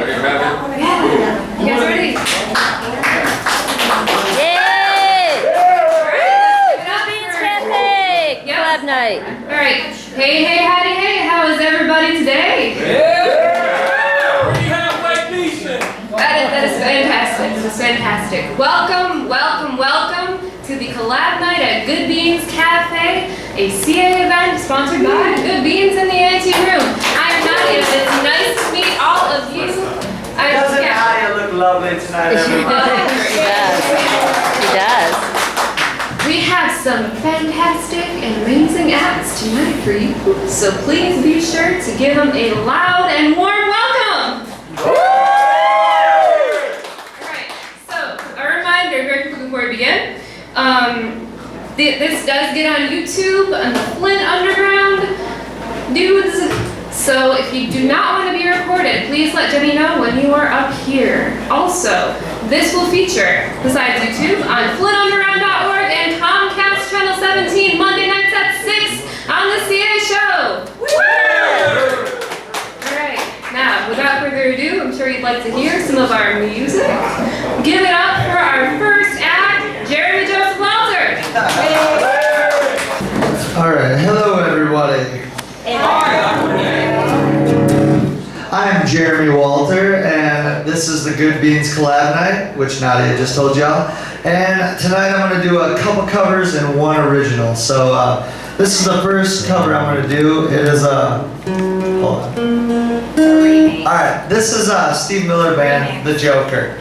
You guys ready? Yay! Collab NIte. All right. Hey, howdy, hey. How is everybody today? That is fantastic. This is fantastic. Welcome to the Collab NIte at Good Beans Cafe, a CA event sponsored by Good Beans in the Anti-Room. I'm Nadia. It's nice to meet all of you. Doesn't Nadia look lovely tonight, everybody? She does. We have some fantastic and amazing acts tonight for you, so please be sure to give them a loud and warm welcome. Alright, so a reminder very quickly before we begin. This does get on YouTube and the Flint Underground dudes. So if you do not want to be recorded, please let Jenny know when you are up here. Also, this will feature, besides YouTube, on flintunderground.org and Comcast Channel 17 Monday nights at 6 on the CA show. Alright, now without further ado, I'm sure you'd like to hear some of our music. Give it up for our first act, Jeremy Joseph Walter. Alright, hello everybody. I'm Jeremy Walter, and this is the Good Beans Collab NIte, which Nadia just told y'all. And tonight I'm going to do a couple covers and one original. So this is the first cover I'm going to do. It is hold on. Alright, this is Steve Miller Band, The Joker.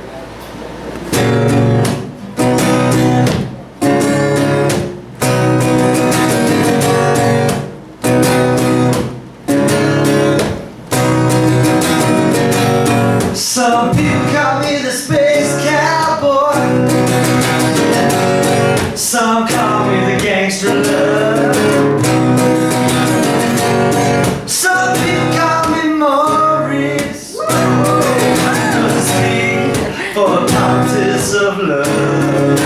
Some people call me the space cowboy. Some call me the gangster love. Some people call me Maurice. Speak for the politics of love.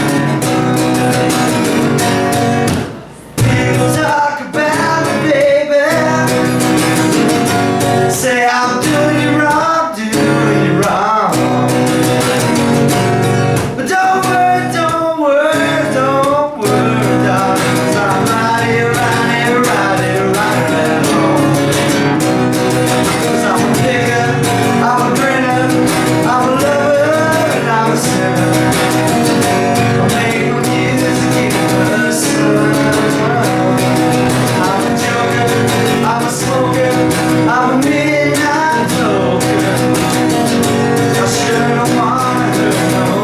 People talk about me, baby. Say I'm doing you wrong. But don't worry, darling, 'cause I'm right here at home. 'Cause I'm a picker, I'm a grinner, I'm a lover, and I'm a sinner. I'll make my music in the sun. I'm a joker, I'm a smoker, I'm a midnight toker. I sure don't want to know.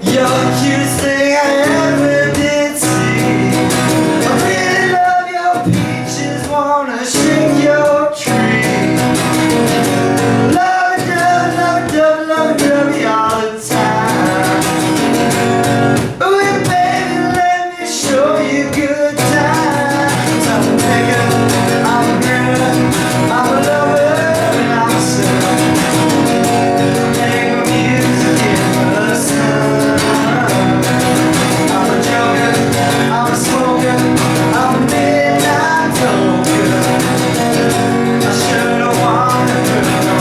You're the cutest thing I ever did see. I really love your peaches, wanna shake your tree. Love you all the time. Ooh, baby, let me show you good times. I'm a picker, I'm a grinner, I'm a lover, and I'm a sinner. Make my music in the sun. I'm a joker, I'm a smoker, I'm a midnight toker. I sure don't want to hurt no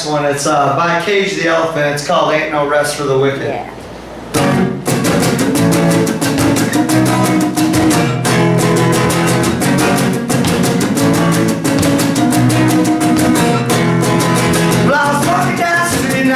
one. It's by Cage the Elephant. It's called Ain't No Rest for the Wicked. Yeah. Well, I was walking down the street and I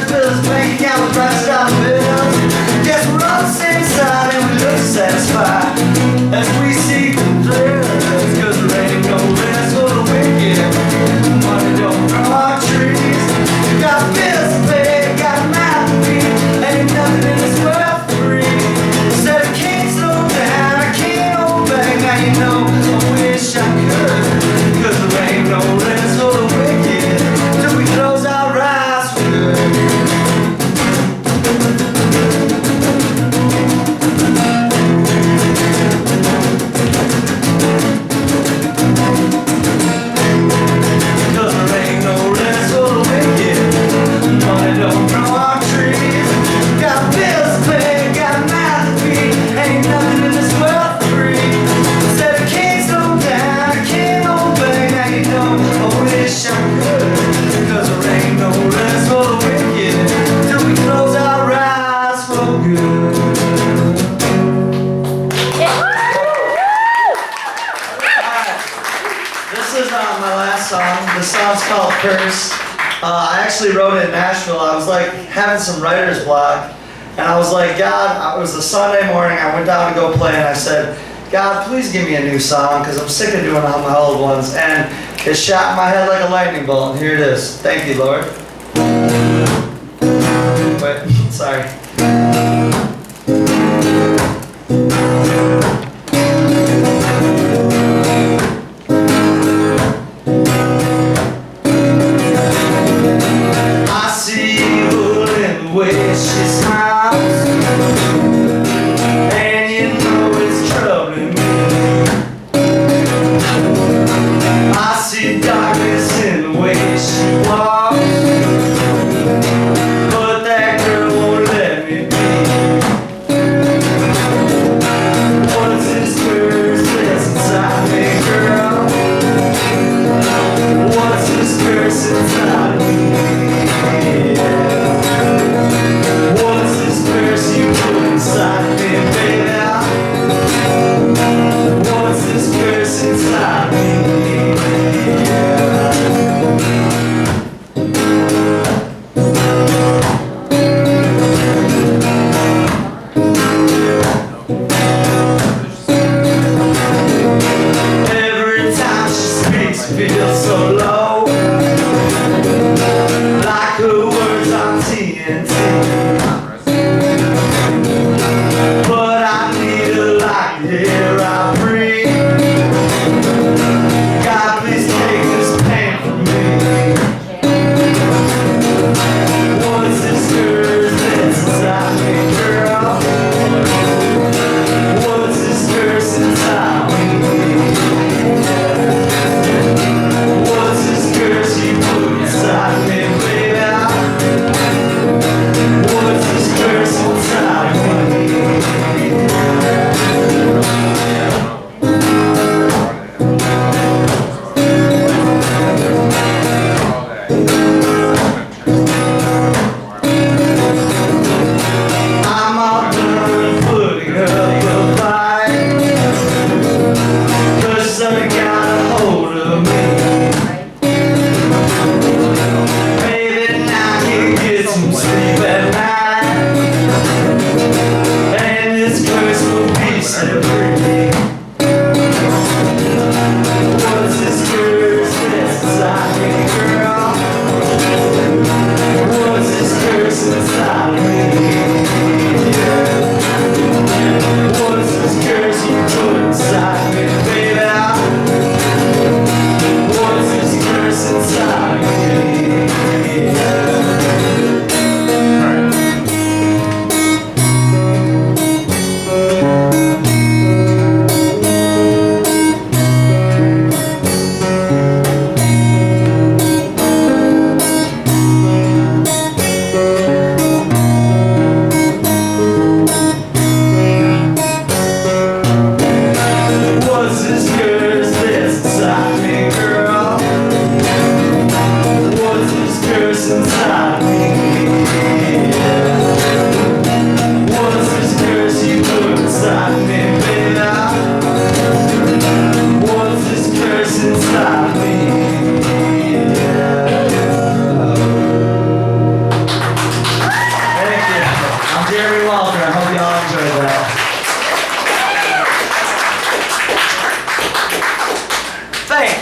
to fill his bank account with priced dollar bills. Guess we're on the same side and we look satisfied as we see the thrills. Cause there ain't no rest for the wicked. Money don't grow on trees. Got bills to pay, got a mouth to feed. Ain't nothing in this world free. Said I can't slow down, I can't hold back. Now you know I wish I could. Cause there ain't no rest for the wicked till we close our eyes for good. Cause there ain't no rest for the wicked. Money don't grow on trees. Got bills to pay, got a mouth to feed. Ain't nothing in this world free. Said I can't slow down, I can't hold back. Now you know I wish I could. Cause there ain't no rest for the wicked till we close our eyes for good. Alright, this is my last song. The song's called Curse. I actually wrote it in Nashville. I was like having some writer's block. And I was like, God, it was a Sunday morning. I went down to go play and I said, God, please give me a new song because I'm sick of doing all my old ones. And it shot in my head like a lightning bolt. And here it is. Thank you, Lord. Wait, sorry. I see evil in the way she smiles, and you know it's troubling me. I see darkness in the way she walks, but that girl won't let me be. What's this curse that's inside me, girl? What's this curse inside me? What's this curse you put inside me, baby? What's this curse inside me? Every time she speaks, feels so low, like her words on TNT. But I need her like the air I breathe. God, please take this pain from me. What's this curse that's inside me, girl? What's this curse inside me? What's this curse you put inside me, baby?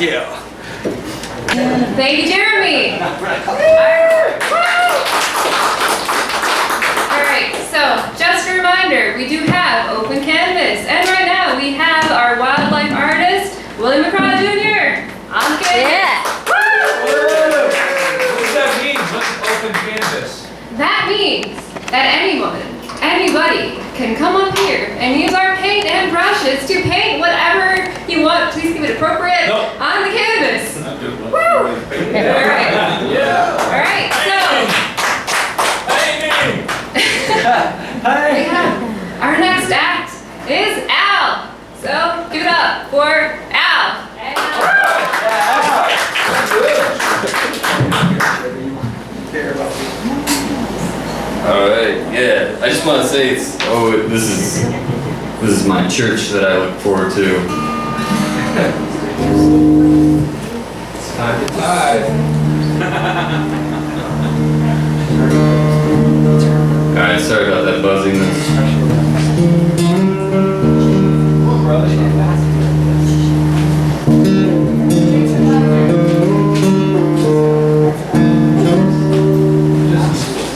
you. Thank you, Jeremy. Alright, so just a reminder, we do have open canvas, and right now we have our wildlife artist, William McCraw Jr. on canvas. Yeah. What does that mean? What's open canvas? That means that anybody can come up here and use our paint and brushes to paint whatever you want. Please keep it appropriate on the canvas. Woo! Alright. Yeah. Alright, so we have our next act is Al. So give it up for Al. Alright, yeah. I just want to say this is my church that I look forward to. Alright, sorry about that buzzing.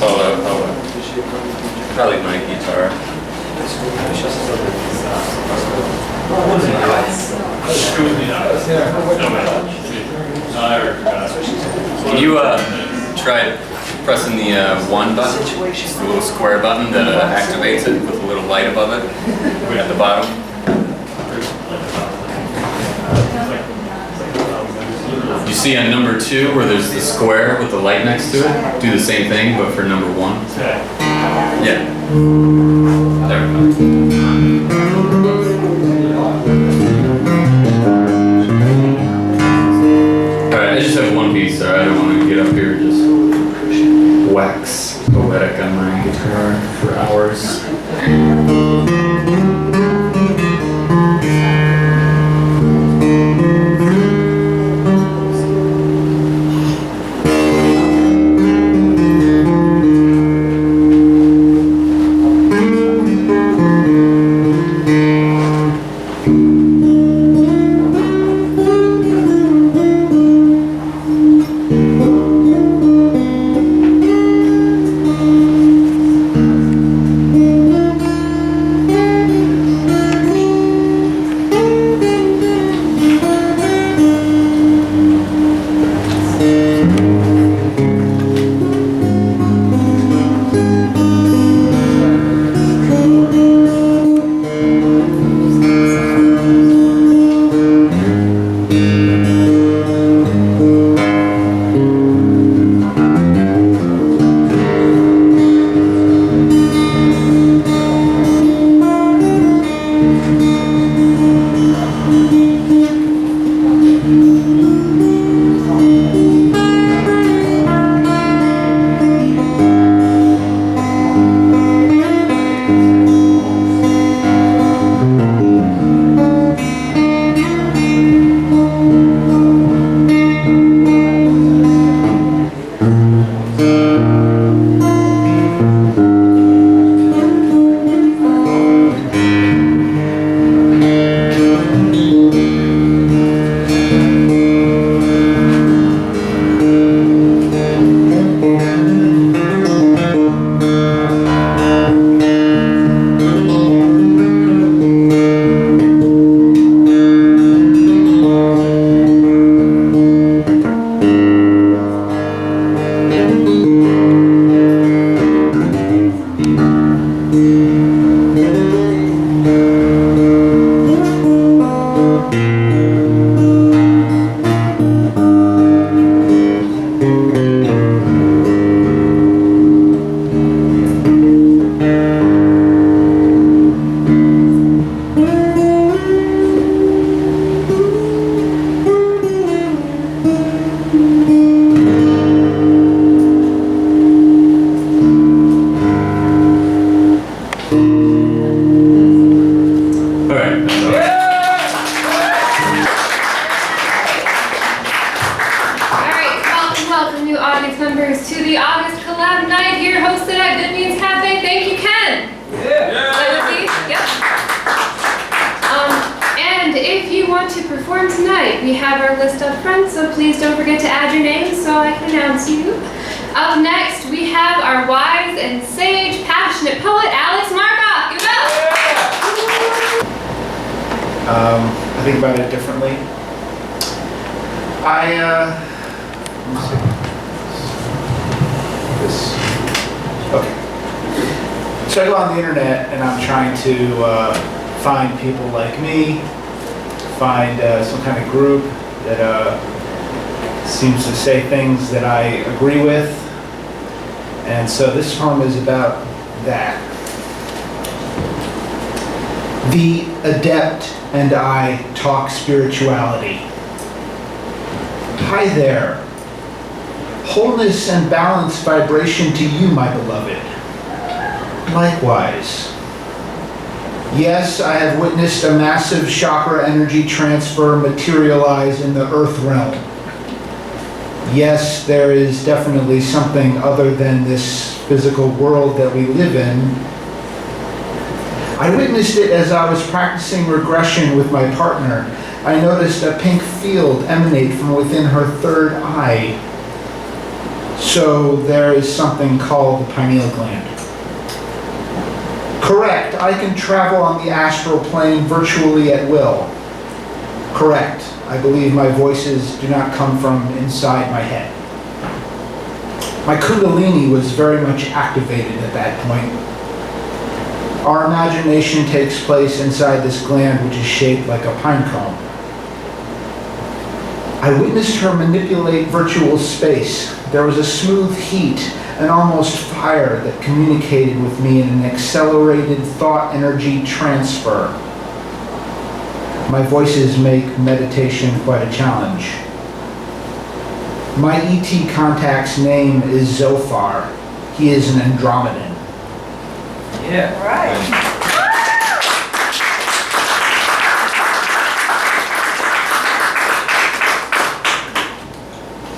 Hold up. Probably my guitar. Can you try pressing the 1 button? Just the little square button that activates it with a little light above it at the bottom. You see on number 2 where there's the square with the light next to it? Do the same thing, but for number 1. Yeah. There we go. Alright, I just have one piece, so I don't want to get up here and just wax poetic on my guitar for hours. perform tonight. We have our list up front, so please don't forget to add your name so I can announce you. Up next, we have our wise and sage, passionate poet, Alex Markoff. Give it up! I think about it differently. Let me see. This. Okay. So I go on the internet and I'm trying to find people like me, find some kind of group that seems to say things that I agree with. And so this poem is about that. The adept and I talk spirituality. Hi there. Wholeness and balanced vibration to you, my beloved. Likewise. Yes, I have witnessed a massive chakra energy transfer materialize in the earth realm. Yes, there is definitely something other than this physical world that we live in. I witnessed it as I was practicing regression with my partner. I noticed a pink field emanate from within her third eye. So there is something called the pineal gland. Correct, I can travel on the astral plane virtually at will. Correct, I believe my voices do not come from inside my head. My kundalini was very much activated at that point. Our imagination takes place inside this gland, which is shaped like a pine cone. I witnessed her manipulate virtual space. There was a smooth heat, an almost fire that communicated with me in an accelerated thought energy transfer. My voices make meditation quite a challenge. My ET contact's name is Zophar. He is an Andromedan. Yeah. Right.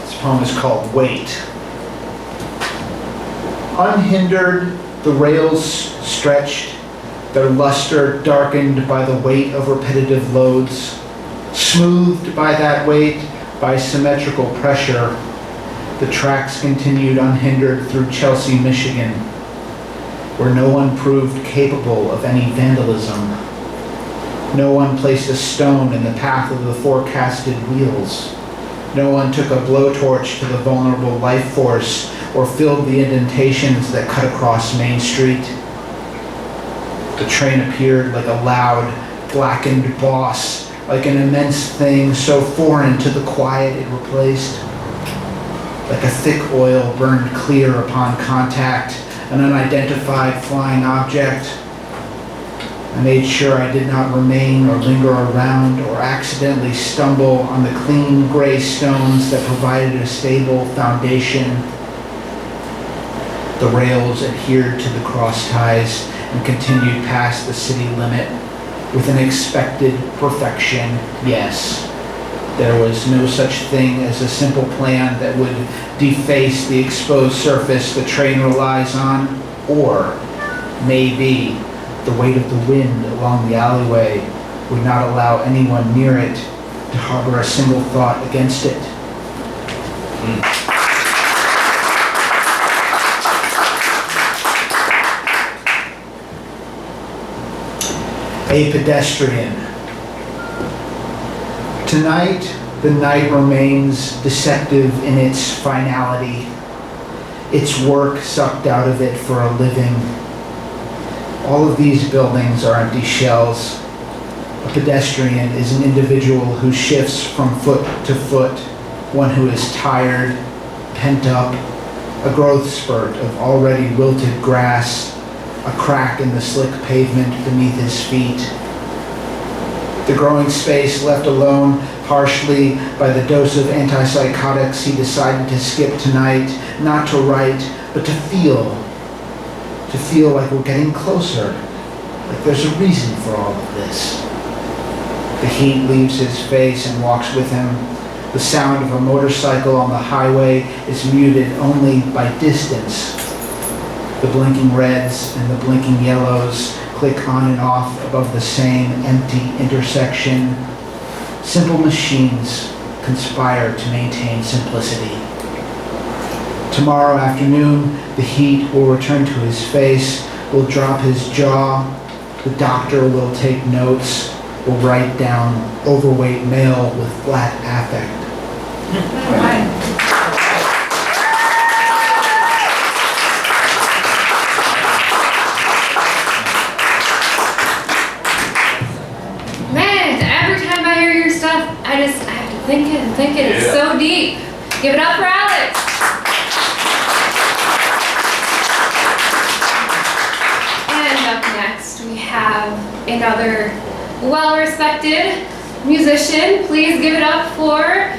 This poem is called Wait. Unhindered, the rails stretched, their luster darkened by the weight of repetitive loads, smoothed by that weight, by symmetrical pressure, the tracks continued unhindered through Chelsea, Michigan, where no one proved capable of any vandalism. No one placed a stone in the path of the forecasted wheels. No one took a blowtorch to the vulnerable life force or filled the indentations that cut across Main Street. The train appeared like a loud, blackened boss, like an immense thing so foreign to the quiet it replaced. Like a thick oil burned clear upon contact, an unidentified flying object. I made sure I did not remain or linger around or accidentally stumble on the clean gray stones that provided a stable foundation. The rails adhered to the cross ties and continued past the city limit with an expected perfection, yes. There was no such thing as a simple plan that would deface the exposed surface the train relies on, or maybe the weight of the wind along the alleyway would not allow anyone near it to harbor a single thought against it. A pedestrian. Tonight, the night remains deceptive in its finality, its work sucked out of it for a living. All of these buildings are empty shells. A pedestrian is an individual who shifts from foot to foot, one who is tired, pent up, a growth spurt of already wilted grass, a crack in the slick pavement beneath his feet. The growing space left alone partially by the dose of antipsychotics he decided to skip tonight, not to write, but to feel like we're getting closer, like there's a reason for all of this. The heat leaves his face and walks with him. The sound of a motorcycle on the highway is muted only by distance. The blinking reds and the blinking yellows click on and off above the same empty intersection. Simple machines conspire to maintain simplicity. Tomorrow afternoon, the heat will return to his face, will drop his jaw. The doctor will take notes, will write down overweight male with flat affect. Man, every time I hear your stuff, I have to think it and think it. It's so deep. Give it up for Alex. And up next, we have another well-respected musician. Please give it up for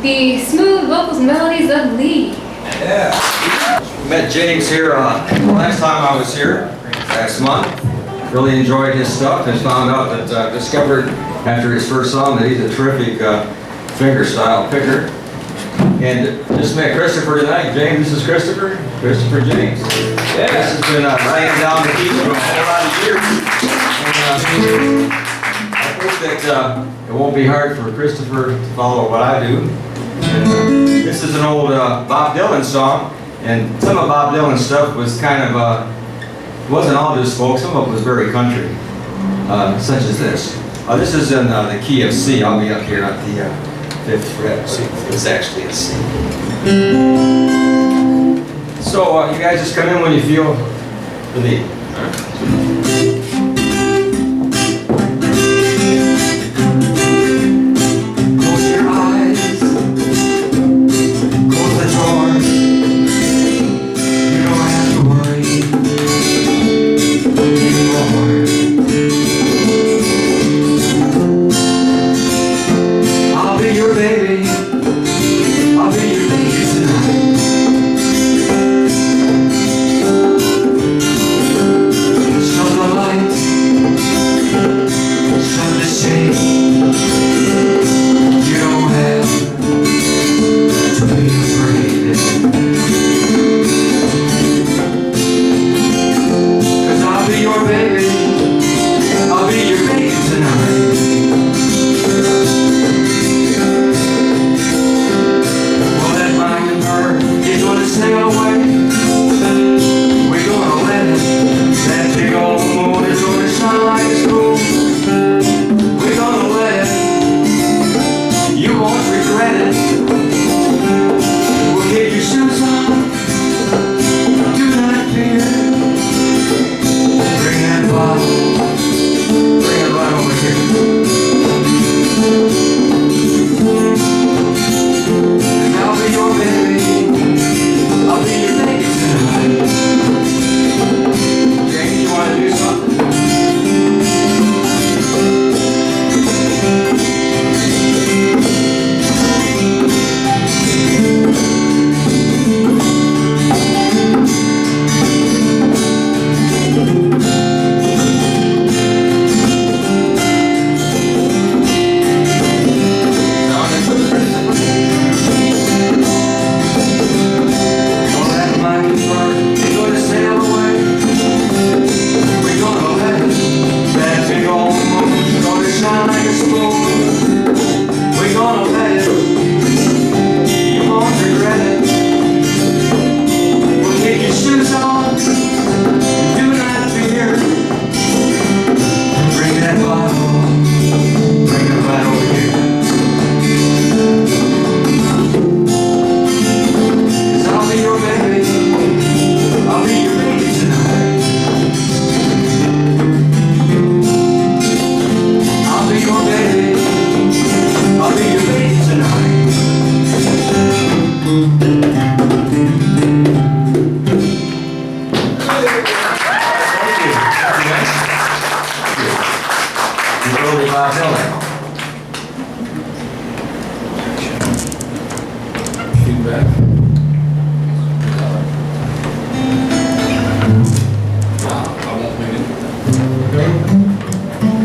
the smooth vocals and melodies of Lee. Yeah. Met James here last time I was here, last month. Really enjoyed his stuff and found out that, discovered after his first song that he's a terrific fingerstyle picker. And just met Christopher tonight. James, this is Christopher. Christopher James. Yeah. This has been laying down the keys for a whole lot of years. And, I think that it won't be hard for Christopher to follow what I do. And, this is an old Bob Dylan song, and some of Bob Dylan's stuff was kind of, it wasn't all just folk, some of it was very country, such as this. This is in the key of C. I'll be up here at the 5th fret. It's actually a C. So you guys just come in when you feel the need.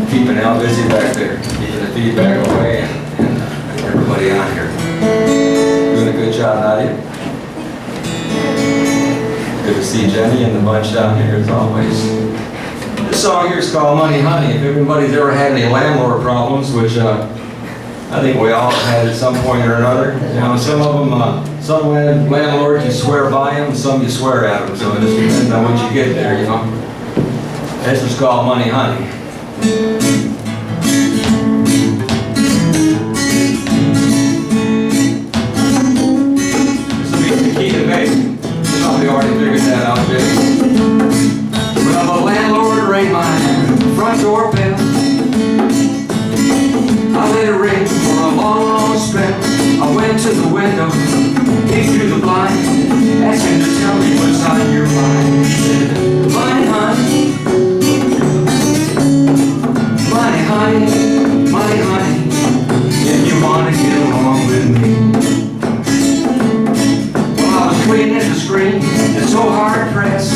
Keeping Al busy back there, keeping the feedback away, and everybody on here. Doing a good job, Nadia. Good to see Jenny and the bunch down here as always. This song here is called Money Honey. If everybody's ever had any landlord problems, which I think we all have had at some point or another. You know, some of them, some landlords you swear by them, some you swear at them. So it just depends on what you get there, you know. That's what's called money, honey. This will be the key to basic. You probably already figured that out, Jay. Well, the landlord rang my front door bell. I let it ring for a long, long spell. I went to the window, peeked through the blind, asked him to tell me what's on your mind. He said, money, honey, money, honey, money, honey, if you want to get along with me. Well, I was cleaning the screen and so hard pressed.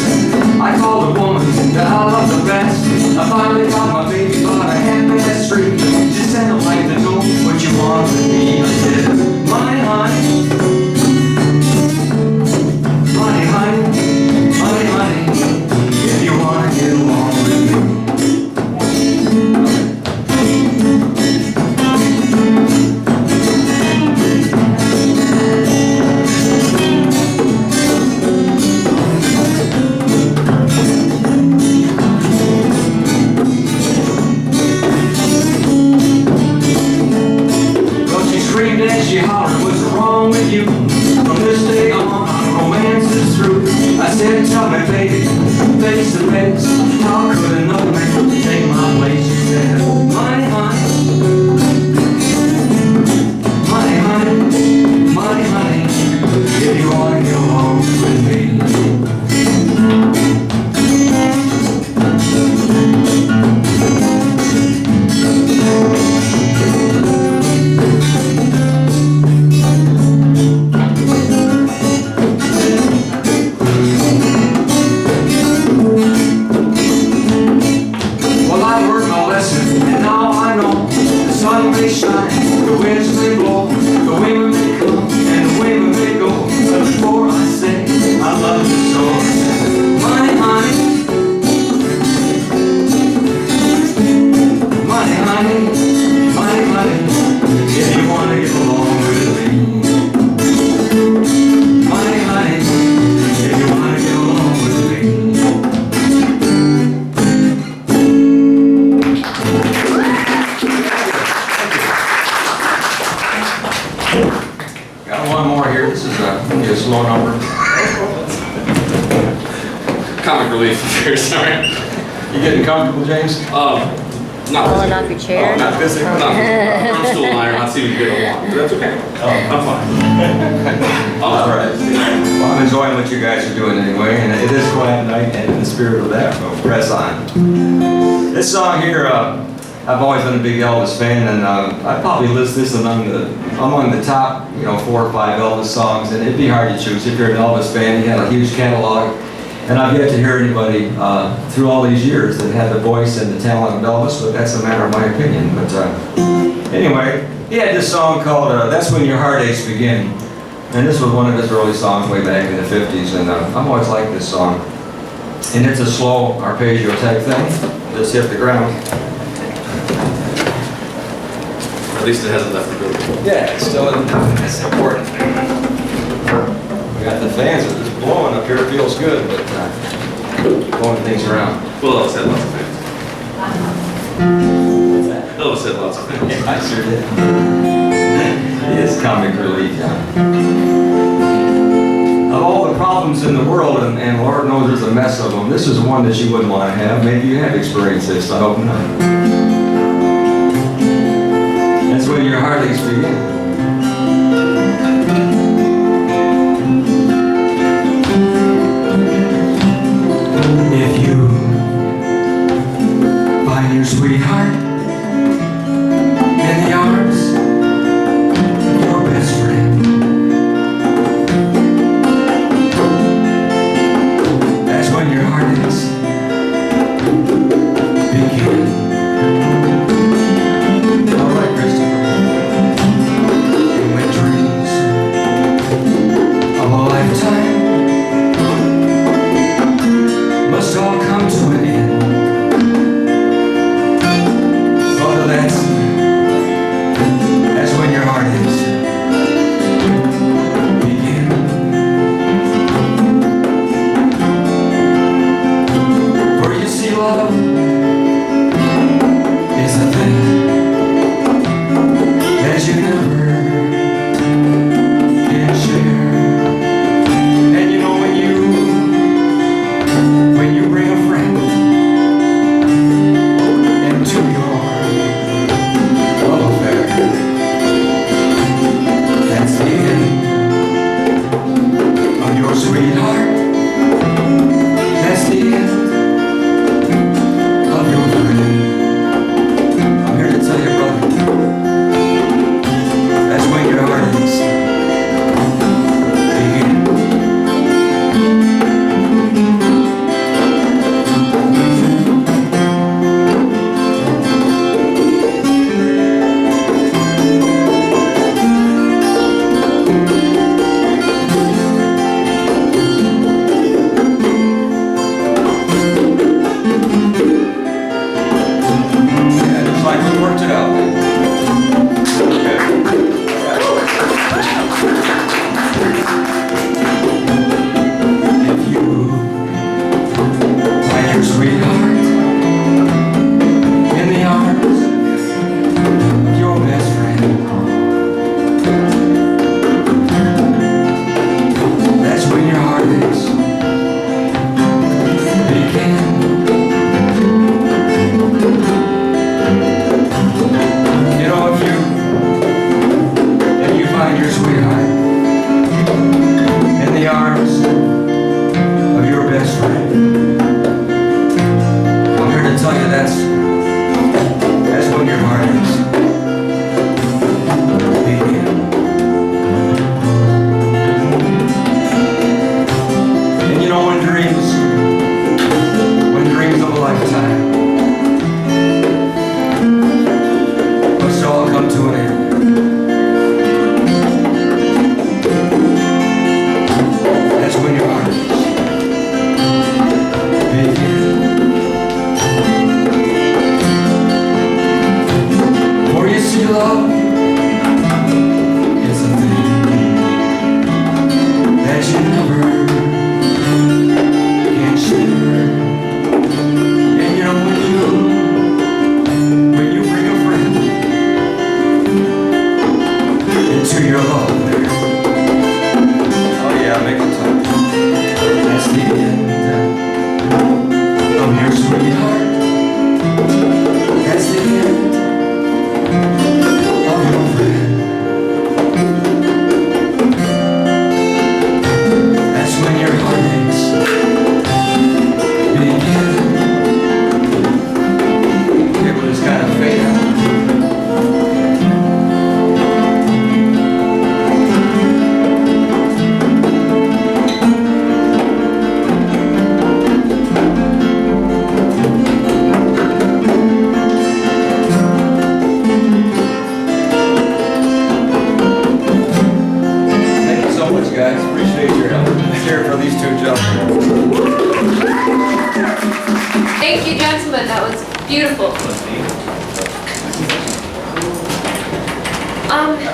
I called a woman that I love the best. I finally got my baby on a half-ass street. She sounded like to know what you want with me. I said, money, honey, money, honey, money, honey, if you want to get along with me. And she hollered, what's wrong with you? From this day on, romance is through. I said, tell me, baby, face to face, how could another man take my place? She said, money, honey, money, honey, money, honey, if you want to go home with me. The winds may blow, the wind may come, and the wind may go. But before I say I love you so, money, honey, money, honey, money, honey, if you want to get along with me. Money, honey, if you want to get along with me. Got one more here. This is only a slow number. Comic relief here, sorry. You getting comfortable, James? Not Falling off your chair? Oh, not physically. No. I'm still lying. I'll see if you get along. But that's okay. I'm fine. All right. Well, I'm enjoying what you guys are doing anyway, and it is Collab NIte, and in the spirit of that, we'll press on. This song here, I've always been a big Elvis fan, and I'd probably list this among the top, 4 or 5 Elvis songs, and it'd be hard to choose. If you're an Elvis fan, he had a huge catalog, and I've yet to hear anybody through all these years that had the voice and the talent of Elvis, but that's a matter of my opinion. But anyway, he had this song called That's When Your Heartaches Begin, and this was one of his early songs way back in the 50s, and I've always liked this song. And it's a slow arpeggio type thing, just hit the ground. At least it hasn't left the building. Yeah, it's still in. That's important. We got the fans that are just blowing up here. It feels good, but blowing things around. Well, Elvis had lots of fans. Elvis had lots of fans. Yeah, I sure did. It is comic relief, yeah. Of all the problems in the world, and Lord knows there's a mess of them, this is one that you wouldn't want to have. Maybe you have experienced this, I hope not. That's when your heartaches begin. If you find your sweetheart in the arms of your best friend, that's when your heartaches begin. All right, Christopher. And when dreams of a lifetime must all come to an end, Father, that's gentlemen, that was beautiful.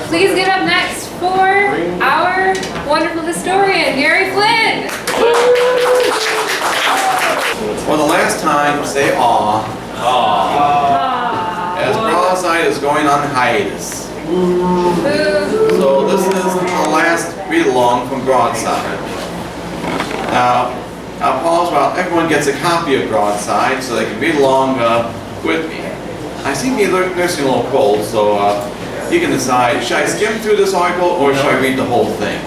Please get up next for our wonderful historian, Gary Flynn. For the last time, say aw, as Broadside is going on hiatus. So this is the last read-along from Broadside. Now, I'll pause while everyone gets a copy of Broadside so they can read along with me. I seem to be nursing a little cold, so you can decide, should I skim through this article or should I read the whole thing?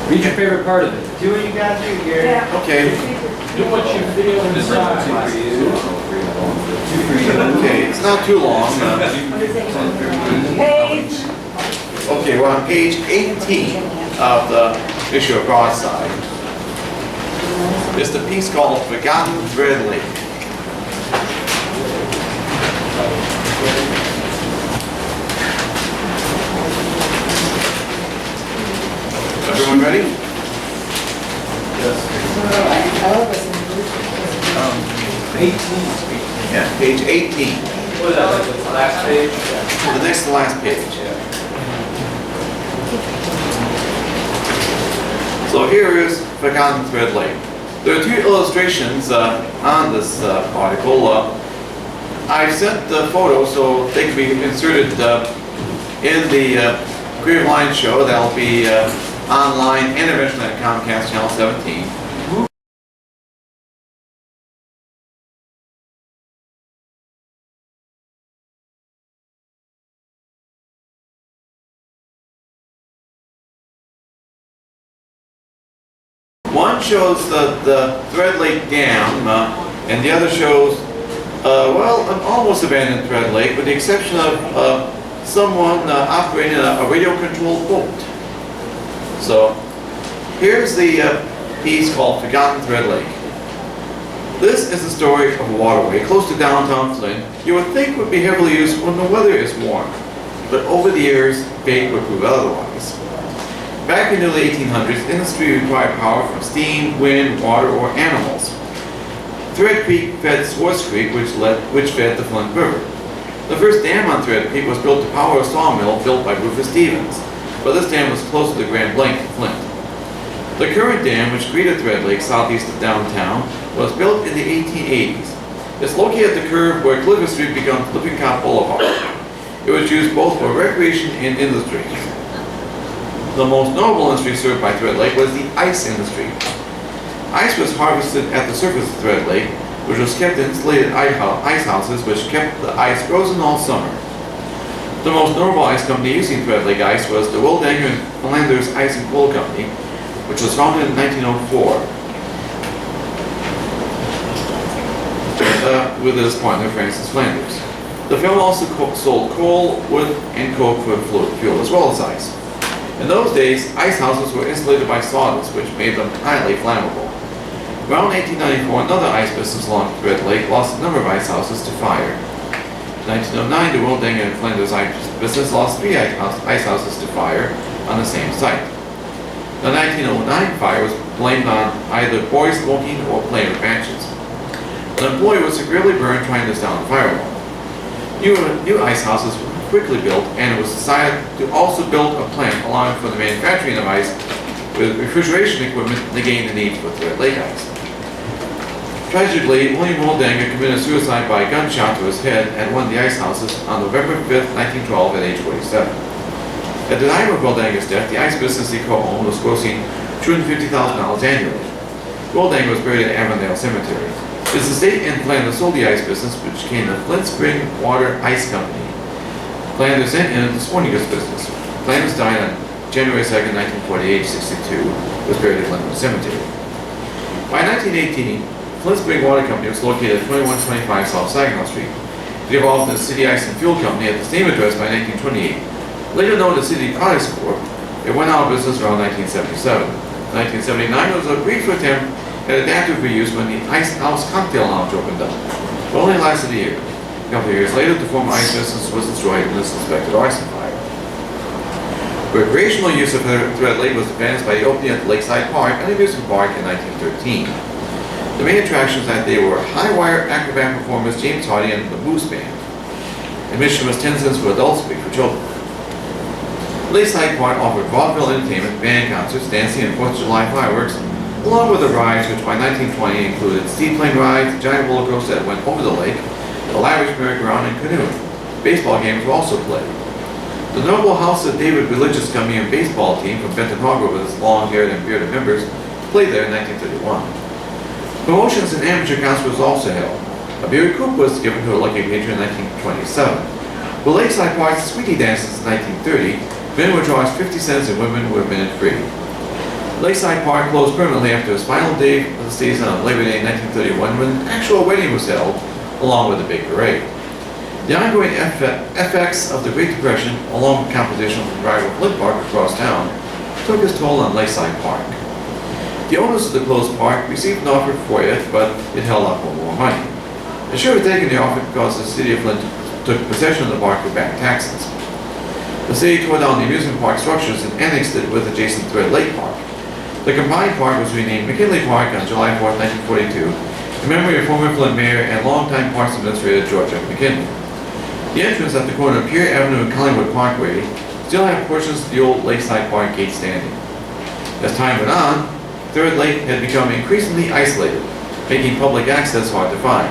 Read your favorite part of it. Do what you gotta do, Gary. Okay. Do what you feel inside. Okay, it's not too long. Okay, we're on page 18 of the issue of Broadside. It's the piece called Forgotten Thread Lake. Everyone ready? Yes. 18. Yeah, page 18. What is that, like the last page? The next to last page. So here is Forgotten Thread Lake. There are two illustrations on this article. I've sent the photos so they can be inserted in the Career Line show. That'll be online and eventually on Comcast Channel 17. One shows the Thread Lake Dam, and the other shows, well, an almost abandoned Thread Lake, with the exception of someone operating a radio-controlled boat. So, here's the piece called Forgotten Thread Lake. This is the story of a waterway close to downtown Flint you would think would be heavily used when the weather is warm, but over the years, fate would prove otherwise. Back in the early 1800s, industry required power from steam, wind, water, or animals. Thread Creek fed Swartz Creek, which fed the Flint River. The first dam on Thread Creek was built to power a sawmill built by Rufus Stevens, but this dam was close to the Grand Blanc in Flint. The current dam, which greeted Thread Lake southeast of downtown, was built in the 1880s. It's located at the curve where Clifford Street becomes Lippincott Boulevard. It was used both for recreation and industry. The most notable industry served by Thread Lake was the ice industry. Ice was harvested at the surface of Thread Lake, which was kept in insulated ice houses which kept the ice frozen all summer. The most notable ice company using Thread Lake ice was the Wildanger and Flanders Ice and Coal Company, which was founded in 1904 with its partner Francis Flanders. The firm also sold coal, wood, and coke for fuel as well as ice. In those days, ice houses were insulated by sawdust, which made them highly flammable. Around 1894, another ice business along Thread Lake lost a number of ice houses to fire. In 1909, the Wildanger and Flanders ice business lost 3 ice houses to fire on the same site. The 1909 fire was blamed on either boy smoking or playing with matches. An employee was severely burned trying to down the firewall. New ice houses were quickly built, and it was decided to also build a plant allowing for the manufacturing of ice with refrigeration equipment to negating the need for Thread Lake ice. Tragically, William Wildanger committed suicide by a gunshot to his head at one of the ice houses on November 5, 1912 at age 47. At the time of Wildanger's death, the ice business he co-owned was grossing $250,000 annually. Wildanger was buried at Avondale Cemetery. His estate in Flanders sold the ice business, which became the Flint Spring Water Ice Company. Flanders then entered the sporting goods business. Flanders died on January 2, 1948, age 62, was buried at Glenwood Cemetery. By 1918, Flint Spring Water Company was located at 2125 South Saginaw Street. It evolved into the City Ice and Fuel Company at the same address by 1928. Later known as City Products Corp., it went out of business around 1977. In 1979, there was a brief attempt at adaptive reuse when the Ice House Cocktail Lounge opened up. It only lasted a year. A couple of years later, the former ice business was destroyed in a suspected arson fire. Recreational use of Thread Lake was advanced by the opening of Lakeside Park and Amusement Park in 1913. The main attractions that day were high-wire acrobat performers James Hardy and the Moose Band. Admission was 10 cents for adults, free for children. Lakeside Park offered vaudeville entertainment, band concerts, dancing, and 4th of July fireworks, along with the rides which by 1920 included seaplane rides, a giant roller coaster that went over the lake, a lavish merry-go-round, and canoe. Baseball games were also played. The Noble House of David Religious Communion baseball team from Benton Harbor with its long-haired and bearded members played there in 1931. Promotions and amateur concerts was also held. A beer coupe was given to a lucky patron in 1927. With Lakeside Park's Sweetie Dances in 1930, men were charged 50 cents and women were minute free. Lakeside Park closed permanently after its final day of the season on Labor Day in 1931 when an actual wedding was held, along with a big parade. The ongoing effects of the Great Depression, along with competition from rival Flint Park across town, took its toll on Lakeside Park. The owners of the closed park received an offer for it, but it held out for more money. They should have taken the offer because the city of Flint took possession of the park for back taxes. The city tore down the amusement park structures and annexed it with adjacent Thread Lake Park. The combined park was renamed McKinley Park on July 4, 1942, in memory of former Flint mayor and longtime Parks Administrator George F. McKinley. The entrance at the corner of Pier Avenue and Collingwood Parkway still have portions of the old Lakeside Park gate standing. As time went on, Thread Lake had become increasingly isolated, making public access hard to find.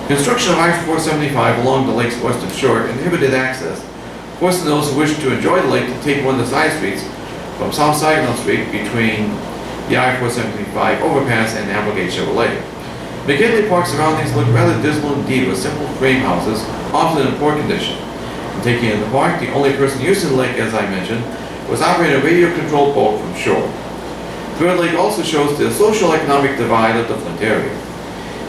Construction of I-475 along the lake's western shore inhibited access, forcing those who wished to enjoy the lake to take one of the side streets from South Saginaw Street between the I-475 overpass and Applegate Chevrolet. McKinley Park's surroundings looked rather dismal indeed, with simple frame houses, often in poor condition. In taking in the park, the only person using the lake, as I mentioned, was operating a radio-controlled boat from shore. Thread Lake also shows the social-economic divide of the Flint area.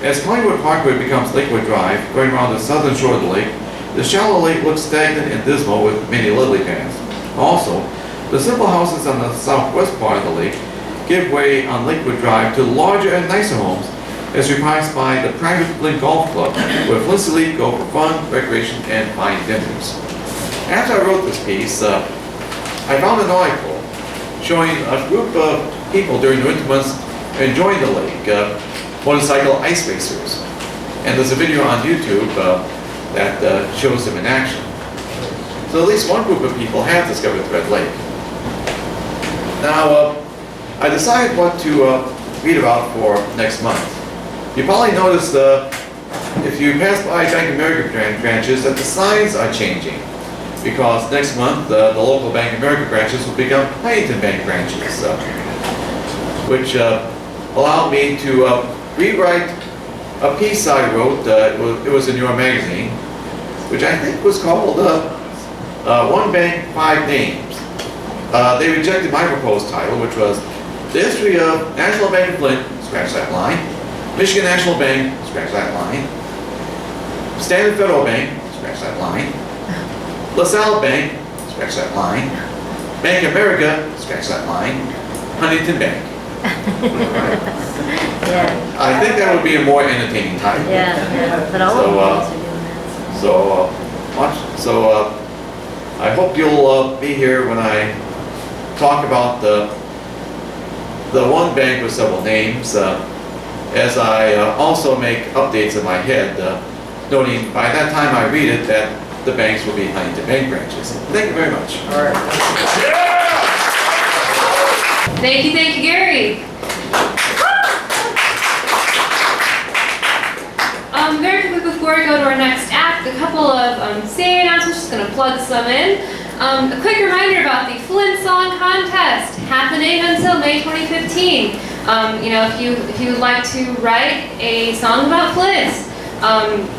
As Collingwood Parkway becomes Lakewood Drive, going around the southern shore of the lake, the shallow lake looks stagnant and dismal with many lily pads. Also, the simple houses on the southwest part of the lake give way on Lakewood Drive to larger and nicer homes, as replaced by the private Flint Golf Club, where Flint's elite go for fun, recreation, and fine dinners. After I wrote this piece, I found an article showing a group of people during the winter months enjoying the lake, motorcycle ice racers. And there's a video on YouTube that shows them in action. So at least one group of people have discovered Thread Lake. Now, I decided what to read about for next month. You probably noticed if you pass by Bank of America branches that the signs are changing, because next month the local Bank of America branches will become Huntington Bank branches, which allowed me to rewrite a piece I wrote. It was in your magazine, which I think was called One Bank, Five Names. They rejected my proposed title, which was The History of National Bank of Flint, scratch that line, Michigan National Bank, scratch that line, Standard Federal Bank, scratch that line, LaSalle Bank, scratch that line, Bank of America, scratch that line, Huntington Bank. Yeah. I think that would be a more entertaining title. Yeah, but all of the banks are doing that. So I hope you'll be here when I talk about the one bank with several names, as I also make updates in my head, noting by that time I read it that the banks will be Huntington Bank branches. Thank you very much. All right. Thank you, Gary. Very quickly before we go to our next act, a couple of CA announcements, just going to plug some in. A quick reminder about the Flint Song Contest happening until May 2015. If you would like to write a song about Flint,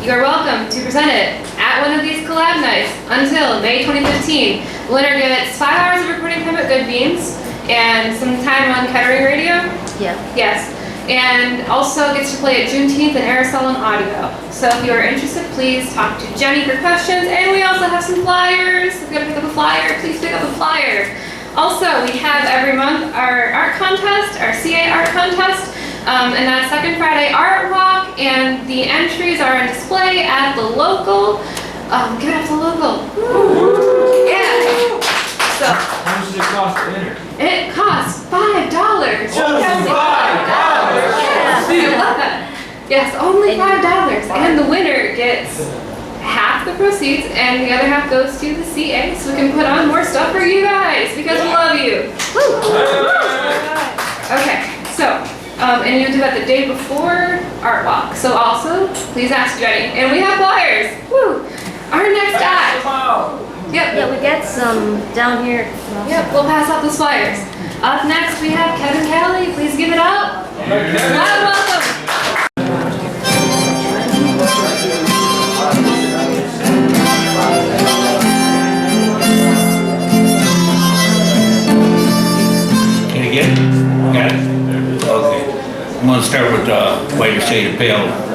you're welcome to present it at one of these collab nights until May 2015. The winner gets 5 hours of recording time at Good Beans and some time on Kettering Radio. Yeah. Yes. And also gets to play at Juneteenth and Aerosol and Audio. So if you are interested, please talk to Jenny for questions. And we also have some flyers. If you're going to pick up a flyer, please pick up a flyer. Also, we have every month our art contest, our CA art contest. And that's second Friday art walk. And the entries are on display at the local. Give it up to the local. Yeah. So. does it cost to enter? It costs $5. Just $5. I love that. Yes, only $5. And the winner gets half the proceeds and the other half goes to the CA so we can put on more stuff for you guys because we love you. Woo. Okay, so, and you do that the day before Art Walk. So also, please ask Jenny. And we have flyers. Woo! Our next act. Yep. Yeah, we got some down here. Yep, we'll pass out those flyers. Up next, we have Kevin Kelly. Please give it up. Welcome. Can you get it? Got it? Okay. I'm gonna start with Whiter Shade of Pale.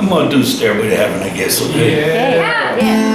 I'm gonna do Stairway to Heaven, I guess, okay? Yeah, yeah.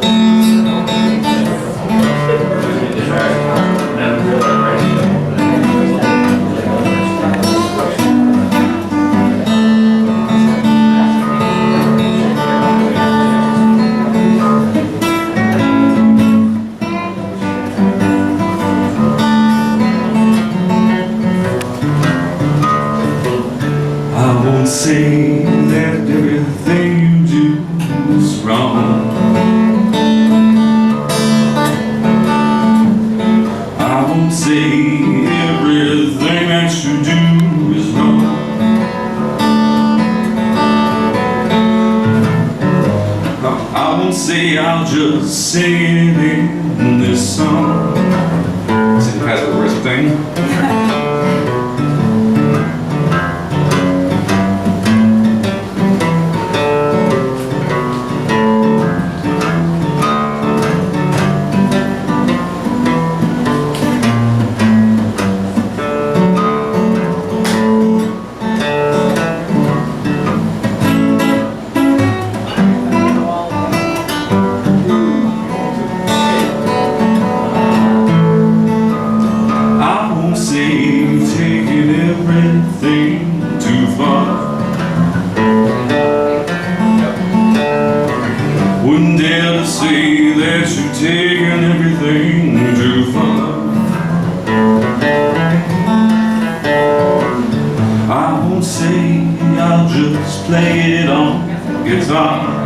I'll just sing it in this song. Sing the pass over wrist thing. Play it on guitar.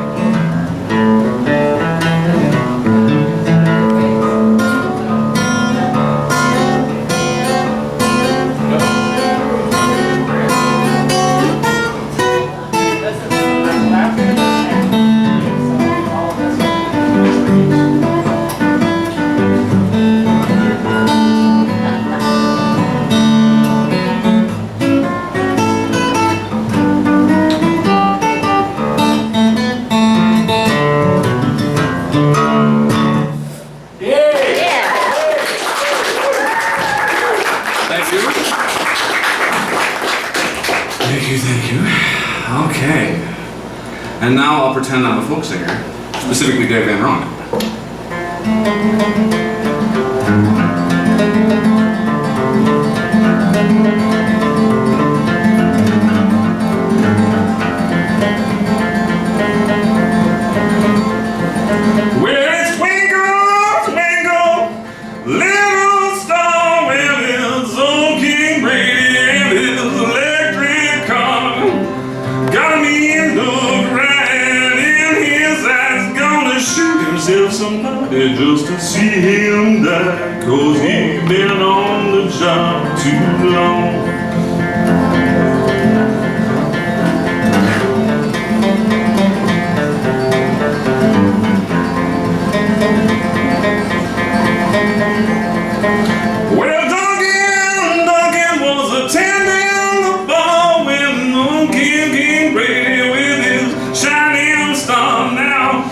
And now I'll pretend I'm a folk singer, specifically Dave Van Ron. Well, it's twinkle, twinkle, little star with his old King Brady and his electric car. Got me in the shoot himself somebody just to see him die, 'cause he's been on the job too long. Well, Duncan was attending the ball when old King Brady with his shining star. Now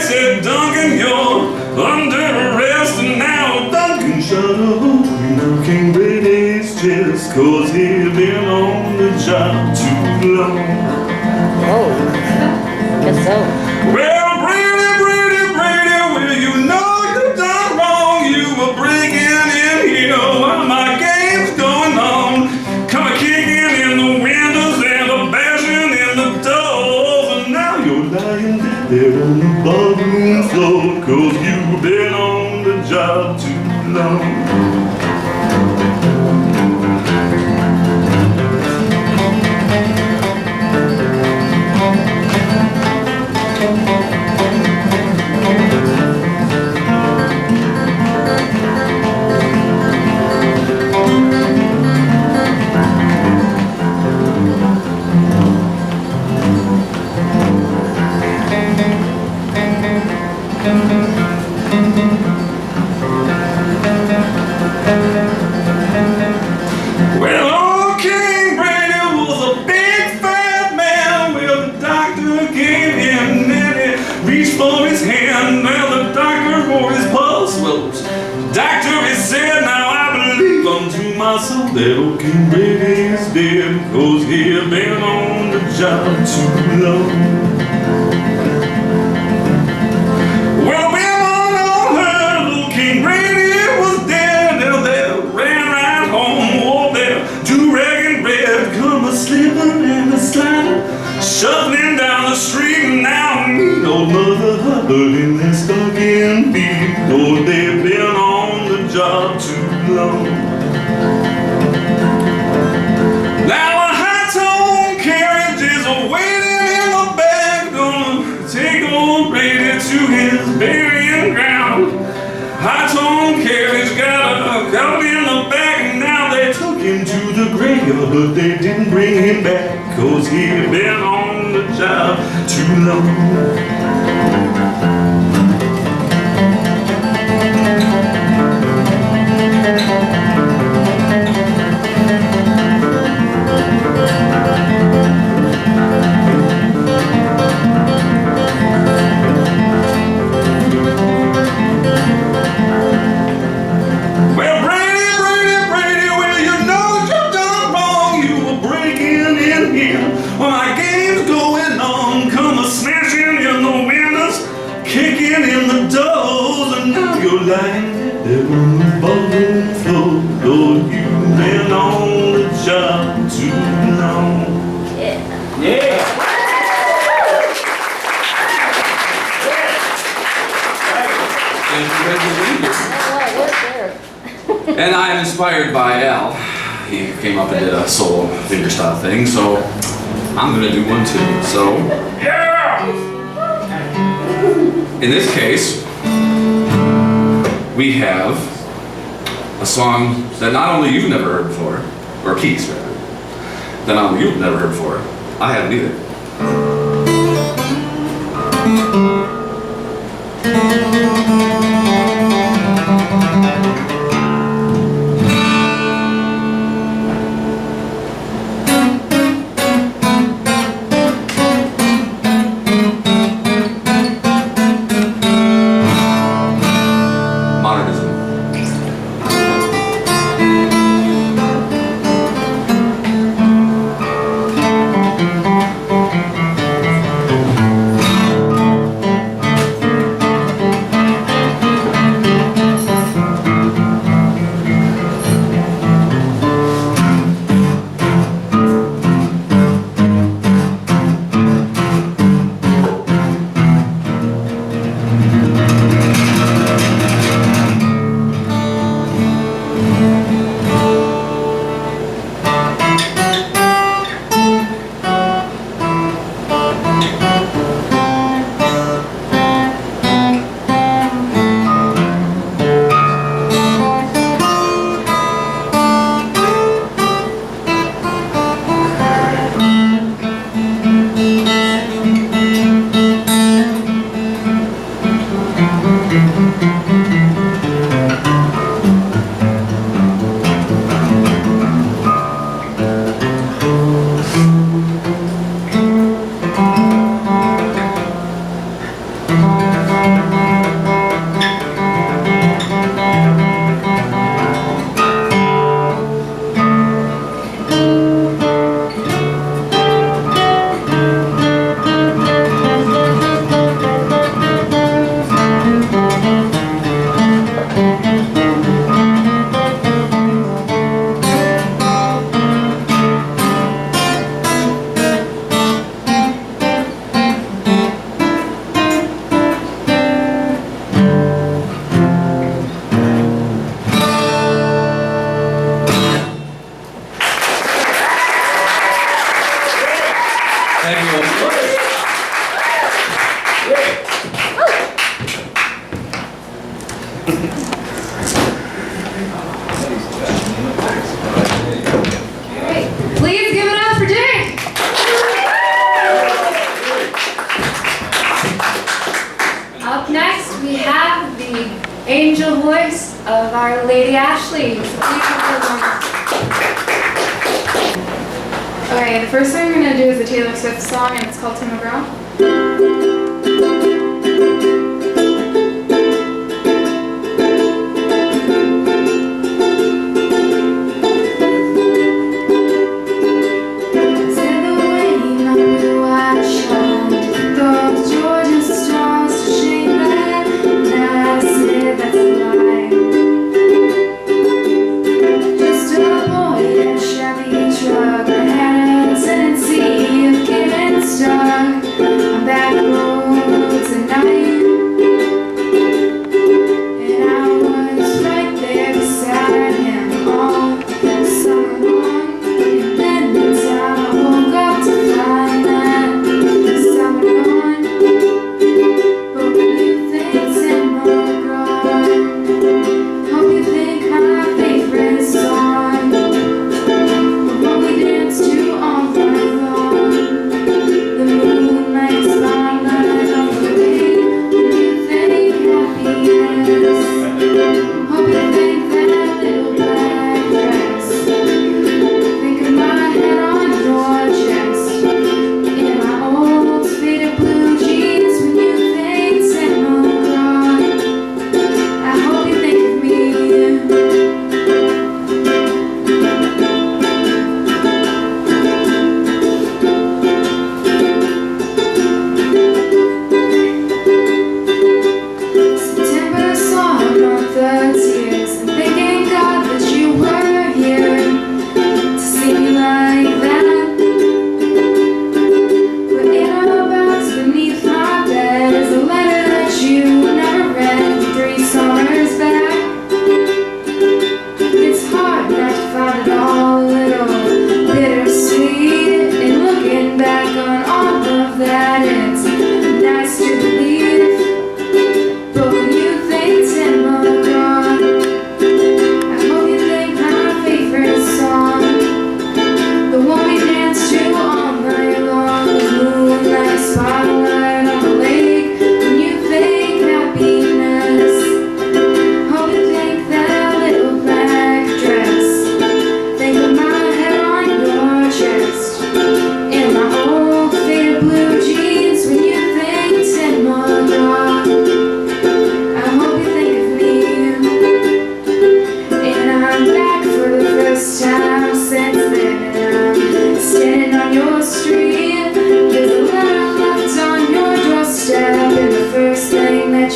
said, Duncan, you're under arrest, and now Duncan shut up. You know King Brady's just 'cause he's been on the job too long. Oh, guess so. Well, Brady, well, you know you've done wrong. You were breaking in here while my game's going on. Come a kicking in the windows and a bashing in the doors, and now you're lying dead there on the ballroom floor, 'cause you've been on the job too long. Well, old King Brady was a big fat man. Well, the doctor gave him and he reached for his hand. Well, the doctor for his pulse. Well, the doctor he said, now I believe unto my soul that old King Brady is dead, 'cause he had been on the job too long. Well, we all heard old King Brady was dead. Now they ran right home. Oh, there, two ragged bread come a slipping and a sliding, shuffling down the street. And now me, old mother hubbard in their stocking feet. Oh, they've been on the job too long. Now a high-tone carriage is waiting in the back, gonna take old Brady to his burying ground. High-tone carriage got a coat in the back, and now they took him to the grave, but they didn't bring him back, 'cause he'd been on the job too long. And congratulations. And I am inspired by Al. He came up and did a solo fingerstyle thing, so I'm gonna do one too. So, yeah! In this case, we have a song that not only you've never heard before, or keys rather, that not only you've never heard before, I haven't either. Please give it up for Jake. Up next, we have the angel voice of Our Lady Ashley. So please give her a warm. Okay, the first thing we're going to do is the Taylor Swift song, and it's called Tim McGraw. Back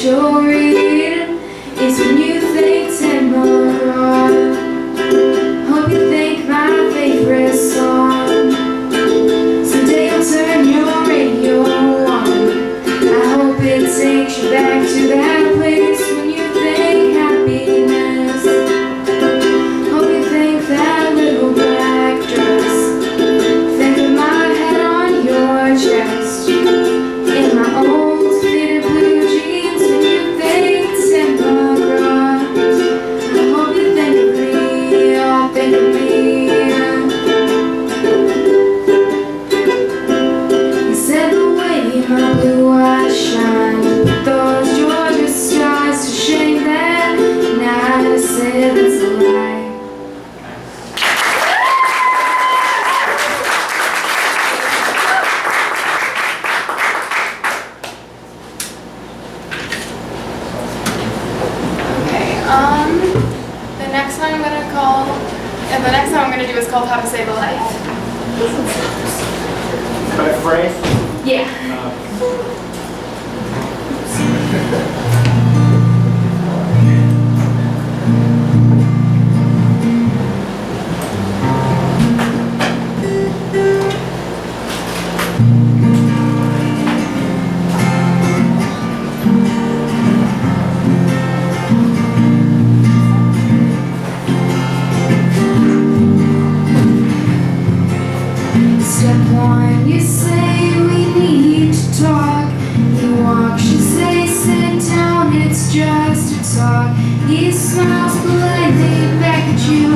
you'll read is when you think Tim McGraw. Hope you think my favorite song. Someday you'll turn your radio on. I hope it takes you back to that place when you think happiness. Hope you think that little black dress. Think of my head on your chest. In my old faded blue jeans when you think Tim McGraw. I hope you think of me, oh think of me. You said the way my blue eyes shine, put those Georgia stars to shame that night. I said that's a lie. Okay, the next song I'm gonna call, and the next song I'm gonna do is called How to Save a Life. By phrase? Yeah. Step one, you say we need to talk. He walks, you say sit down, it's just a talk. He smiles politely back at you.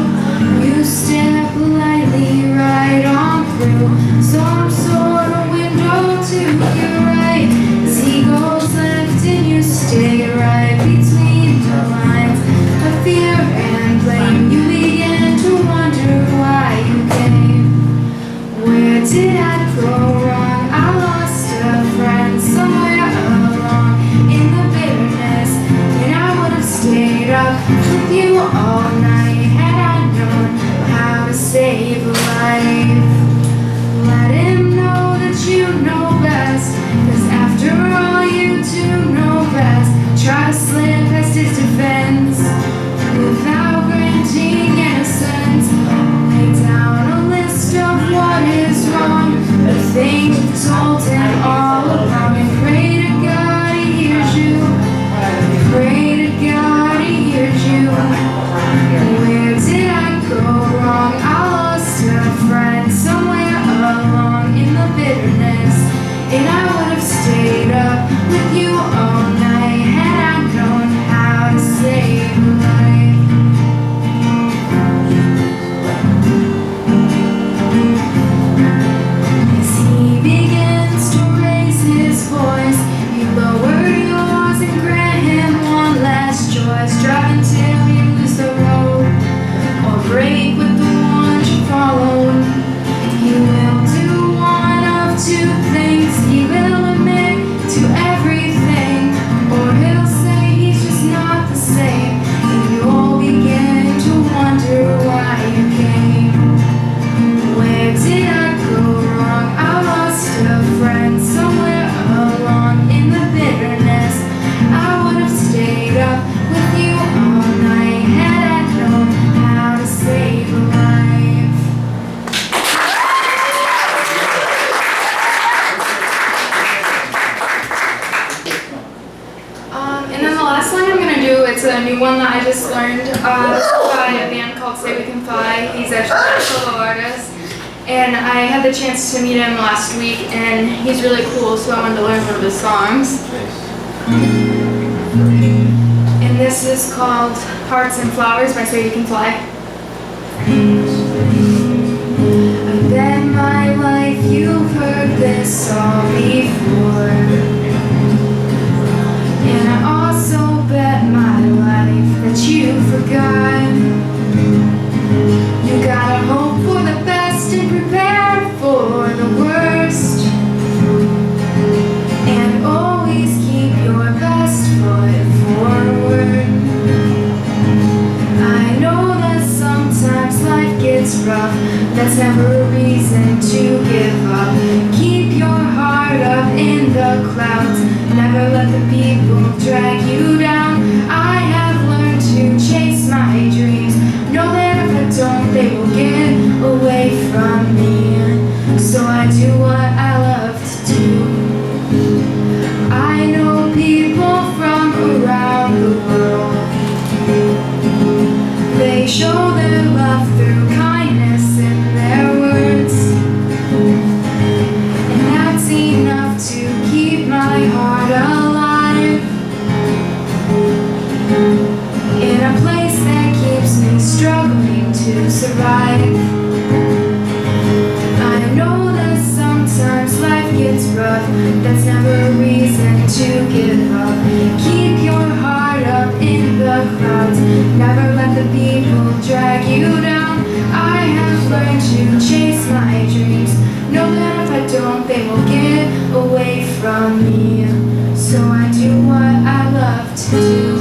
You step politely right on through some sort of window to your right. As he goes left and you stay right between the lines of fear and blame. You begin to wonder why you came. Where did I go wrong? I lost a friend somewhere along in the bitterness, and I would have stayed up with you all night had I known how to save a life. Let him know that you know best, 'cause after all you do know best. Try to slip past his defense without granting innocence. Lay down a list of what is wrong, the things you told him all along, and pray to God he hears you. Pray to God he hears you. Where did I go wrong? I lost a friend somewhere along in the bitterness, and I would have stayed up with you all night had I known how to save a life. As he begins to raise his voice, you lower yours and grant him one last choice. Drive until you lose the road, or break with the one you follow. He will do one of two things. He will admit to everything, or he'll say he's just not the same. And you'll begin to wonder why you came. Where did I go wrong? I lost a friend somewhere along in the bitterness. I would have stayed up with you all night had I known how to save a life. And then the last song I'm gonna do, it's a new one that I just learned. This is by a band called Say We Can Fly. He's actually a solo artist. And I had the chance to meet him last week, and he's really cool, so I wanted to learn one of his songs. And this is called Hearts and Flowers by Say We Can Fly. I bet my life you've heard this all before, and I also bet my life that you forgot. You gotta hope for the best and prepare for the worst, and always keep your best foot forward. I know that sometimes life gets rough, that's never a reason to give up. Keep your heart up in the clouds. the people drag you down. I have learned to chase my dreams. Know that if I don't, they will get away from me. So I do what I love to do.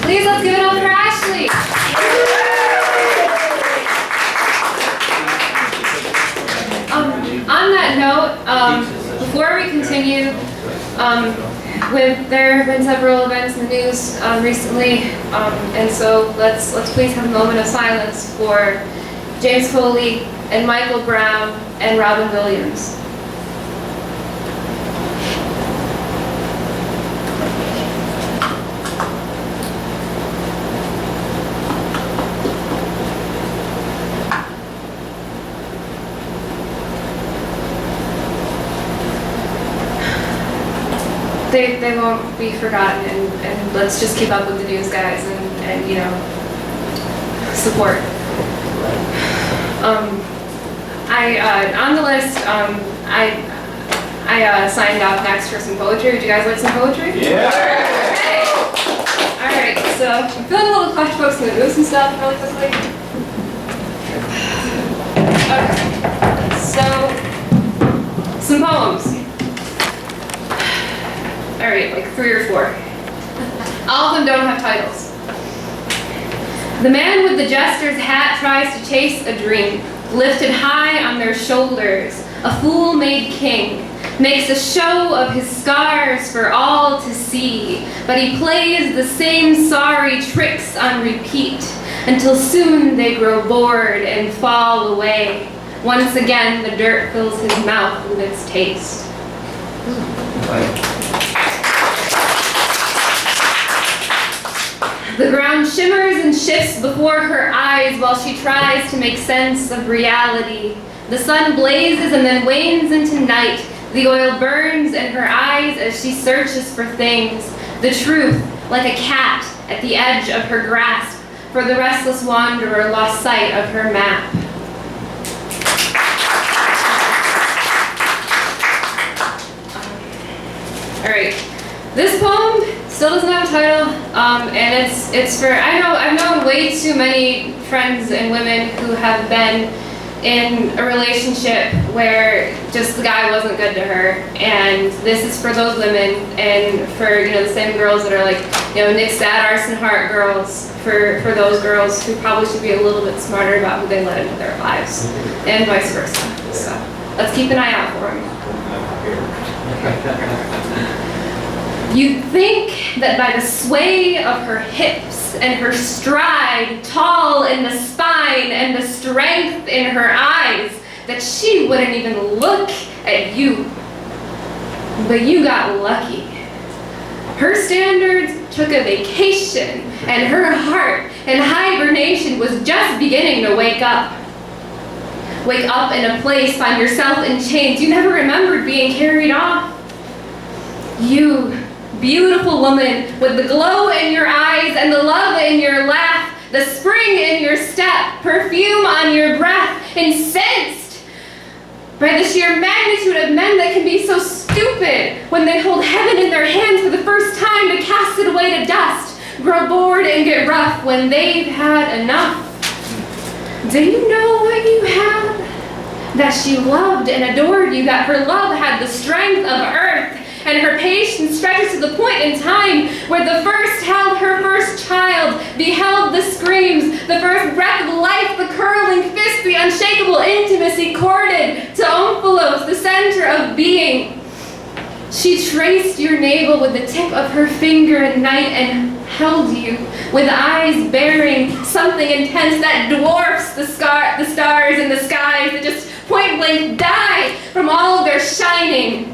Please let's give it up for Ashley. On that note, before we continue, there have been several events in the news recently, and so let's please have a moment of silence for James Foley and Michael Brown and Robin Williams. They won't be forgotten, and let's just keep up with the news, guys, and you know, support. On the list, I signed up next for some poetry. Would you guys like some poetry? Yeah. All right, so I'm feeling a little claustrophobic, so I'm gonna move some stuff really quickly. Okay, so some poems. All right, like 3 or 4. All of them don't have titles. The man with the jester's hat tries to chase a dream, lifted high on their shoulders, a fool-made king, makes a show of his scars for all to see, but he plays the same sorry tricks on repeat, until soon they grow bored and fall away. Once again, the dirt fills his mouth with its taste. The ground shimmers and shifts before her eyes while she tries to make sense of reality. The sun blazes and then wanes into night. The oil burns in her eyes as she searches for things. The truth, like a cat at the edge of her grasp, for the restless wanderer lost sight of her map. All right, this poem still doesn't have a title, and it's for, I've known way too many friends and women who have been in a relationship where just the guy wasn't good to her, and this is for those women, and for, you know, the same girls that are like, you know, Nick Sad, Arson Heart girls, for those girls who probably should be a little bit smarter about who they let into their lives, and vice versa. So let's keep an eye out for them. You'd think that by the sway of her hips and her stride, tall in the spine and the strength in her eyes, that she wouldn't even look at you. But you got lucky. Her standards took a vacation, and her heart in hibernation was just beginning to wake up. Wake up in a place, find yourself in chains you never remembered being carried off. You, beautiful woman, with the glow in your eyes and the love in your laugh, the spring in your step, perfume on your breath, incensed by the sheer magnitude of men that can be so stupid when they hold heaven in their hands for the first time to cast it away to dust, grow bored and get rough when they've had enough. Do you know what you had? That she loved and adored you, that her love had the strength of earth, and her patience stretches to the point in time where the first held her first child, beheld the screams, the first breath of life, the curling fist, the unshakable intimacy corded to omphalos, the center of being. She traced your navel with the tip of her finger at night and held you with eyes bearing something intense that dwarfs the stars in the skies that just point blank die from all of their shining.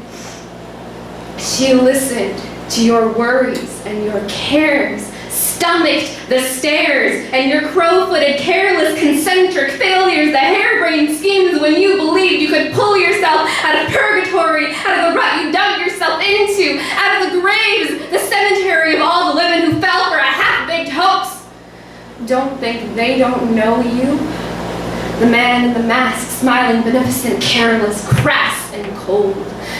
She listened to your worries and your cares, stomached the stares and your crow-footed, careless, concentric failures, the harebrained schemes when you believed you could pull yourself out of purgatory, out of the rut you dug yourself into, out of the graves, the cemetery of all the women who fell for a half-baked hopes. Don't think they don't know you. The man in the mask, smiling, beneficent, careless, crass, and cold.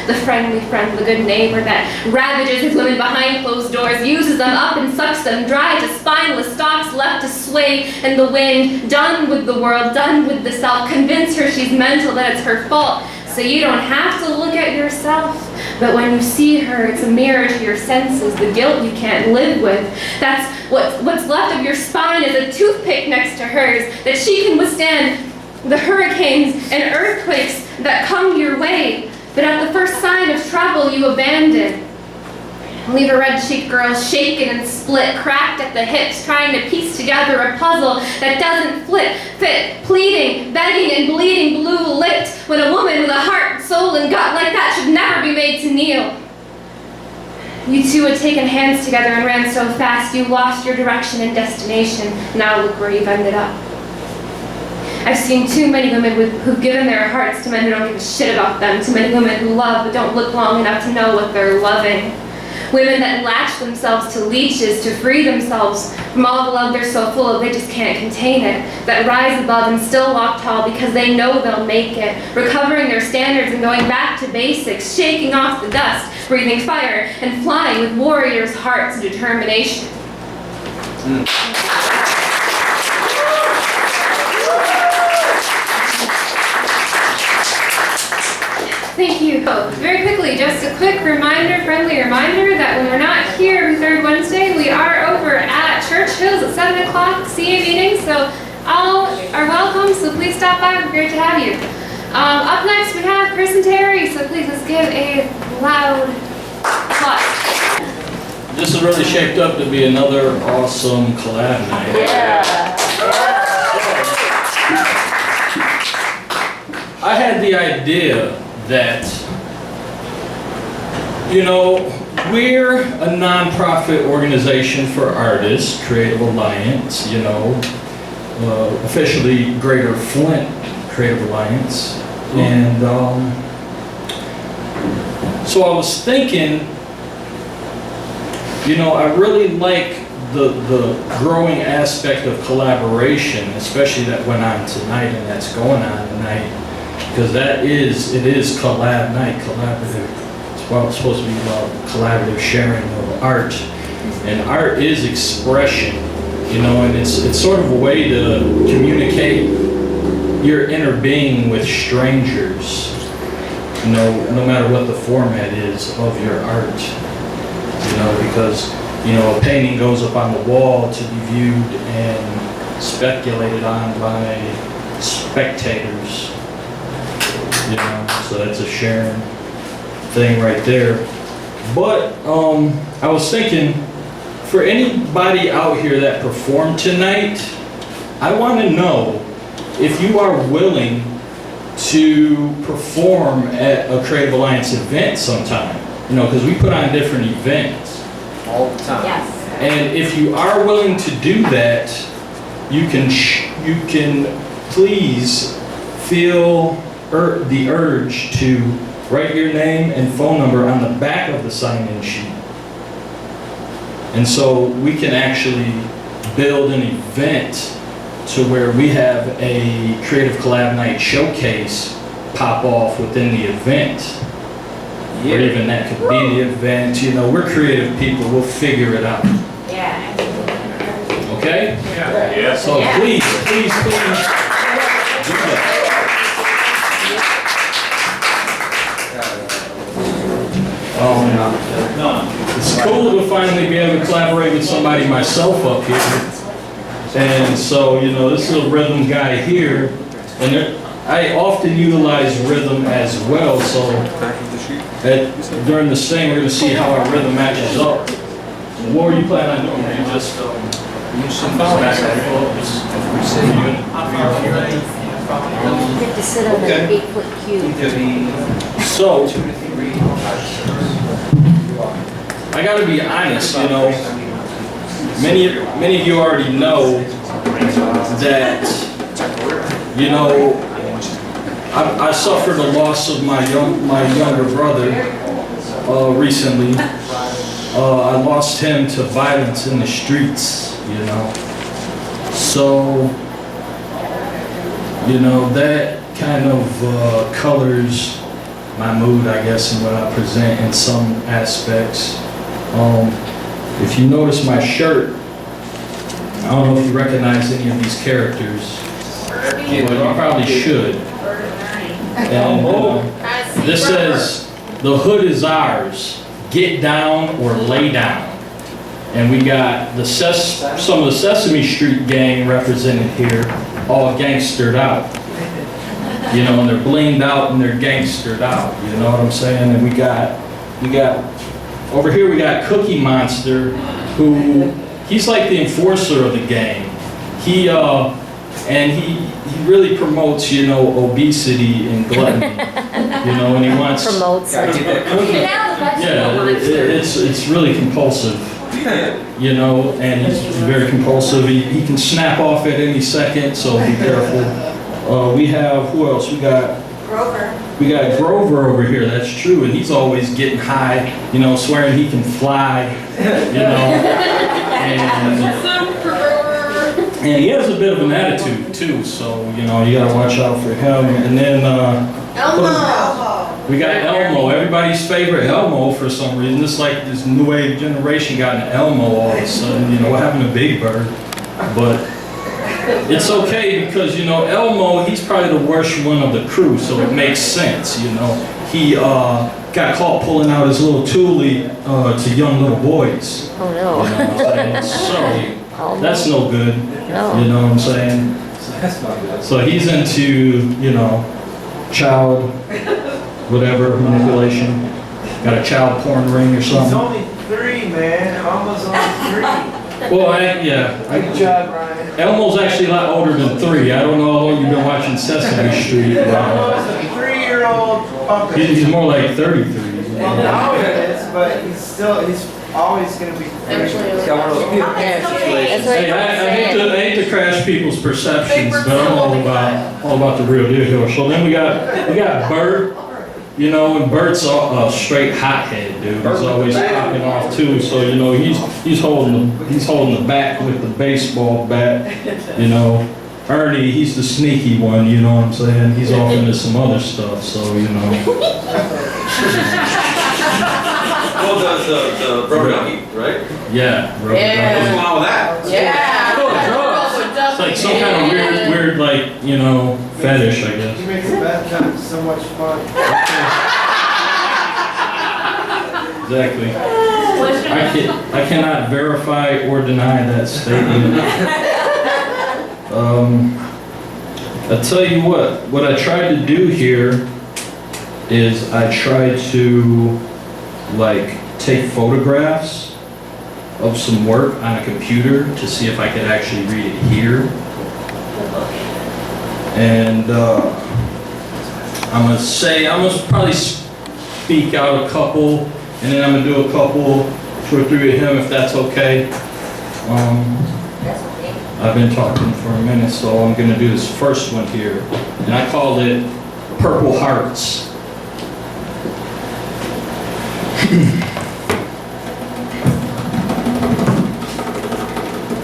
The friendly friend, the good neighbor that ravages his women behind closed doors, uses them up and sucks them dry to spineless stalks left to sway in the wind. Done with the world, done with the self. Convince her she's mental, that it's her fault. So you don't have to look at yourself. But when you see her, it's a mirror to your senses, the guilt you can't live with. That's what's left of your spine is a toothpick next to hers, that she can withstand the hurricanes and earthquakes that come your way. But at the first sign of trouble, you abandon. Leave a red-cheeked girl shaken and split, cracked at the hips, trying to piece together a puzzle that doesn't fit, pleading, begging, and bleeding, blue-lipped, when a woman with a heart, soul, and gut like that should never be made to kneel. You two had taken hands together and ran so fast you lost your direction and destination. Now look where you've ended up. I've seen too many women who've given their hearts to men who don't give a shit about them, too many women who love but don't look long enough to know what they're loving. Women that latch themselves to leeches to free themselves from all the love they're so full of they just can't contain it. That rise above and still walk tall because they know they'll make it. Recovering their standards and going back to basics, shaking off the dust, breathing fire, and flying with warriors' hearts and determination. Thank you. Very quickly, just a quick reminder, friendly reminder, that when we're not here every third Wednesday, we are over at Church Hills at 7 o'clock, CA meeting, so all are welcome, so please stop by, we're great to have you. Up next we have Chris and Terry, so please let's give a loud applause. This is really shaped up to be another awesome collab night. Yeah. I had the idea that, you know, we're a non-profit organization for artists, Creative Alliance, you know, officially Greater Flint Creative Alliance. And so I was thinking, you know, I really like the growing aspect of collaboration, especially that went on tonight and that's going on tonight. Because it is Collab NIte, collaborative. It's supposed to be about collaborative sharing of art. And art is expression, you know, and it's sort of a way to communicate your inner being with strangers, you know, no matter what the format is of your art. You know, because, you know, a painting goes up on the wall to be viewed and speculated on by spectators. You know, so that's a sharing thing right there. But I was thinking, for anybody out here that performed tonight, I want to know if you are willing to perform at a Creative Alliance event sometime. You know, because we put on different events All the time. Yes. and if you are willing to do that, you can please feel the urge to write your name and phone number on the back of the sign-in sheet. And so we can actually build an event to where we have a Creative Collab NIte showcase pop off within the event. Or even that could be the event. You know, we're creative people, we'll figure it out. Yeah. Okay? Yeah. So Yeah. please do that. It's cool to finally be able to collaborate with somebody myself up here. And so, you know, this is a rhythm guy here, and I often utilize rhythm as well, so during this thing we're going to see how our rhythm matches up. What were you planning on doing? You just use some back and You have to sit on an 8-foot cube. So, I gotta be honest, you know, many of you already know that, you know, I suffered a loss of my younger brother recently. I lost him to violence in the streets, you know. So, you know, that kind of colors my mood, I guess, and what I present in some aspects. If you notice my shirt, I don't know if you recognize any of these characters, but you probably should. And this says, "The hood is ours, get down or lay down." And we got some of the Sesame Street gang represented here, all gangstered out. You know, and they're blinged out and they're gangstered out, you know what I'm saying? And we got, over here we got Cookie Monster, who, he's like the enforcer of the gang. He really promotes, you know, obesity and gluttony, you know, and he wants... Promotes. Yeah, it's really compulsive, you know, and he's very compulsive. He can snap off at any second, so be careful. We have, who else? We got Grover over here, that's true, and he's always getting high, you know, swearing he can fly, you know, and he has a bit of an attitude too, so, you know, you gotta watch out for him. And then, we got Elmo, everybody's favorite Elmo for some reason. It's like this new wave generation got an Elmo all of a sudden, you know, what happened to Big Bird? But it's okay because, you know, Elmo, he's probably the worst one of the crew, so it makes sense, you know. He got caught pulling out his little toolie to young little boys. Oh no. You know what I'm saying? So, that's no good. No. You know what I'm saying? That's not good. So he's into, you know, child, whatever, manipulation. Got a child porn ring or something. He's only 3, man. Almost only 3. Well, Good job, Ryan. Elmo's actually a lot older than 3. I don't know how long you've been watching Sesame Street. Elmo's a 3-year-old puppet. He's more like 33. Well, now he is, but he's always going to be 3. He's got one of those people situations. Hey, I hate to crash people's perceptions, but I'm all about the real deal here. So then we got Bert, you know, and Bert's a straight hothead, dude. He's always popping off too. So you know, he's holding the bat with the baseball bat, you know. Ernie, he's the sneaky one, you know what I'm saying? He's off into some other stuff, so you know. Well, the rubber ducky, right? Yeah, rubber ducky. What's wrong with that? Yeah. It's like some kind of weird, like, you know, fetish, I guess. He makes the bad times so much fun. Exactly. I cannot verify or deny that statement. I tell you what I tried to do here is I tried to like take photographs of some work on a computer to see if I could actually read it here. And I'm gonna probably speak out a couple, and then I'm gonna do a couple, 2 or 3 of him if that's okay. I've been talking for a minute, so I'm gonna do this first one here, and I call it Purple Hearts.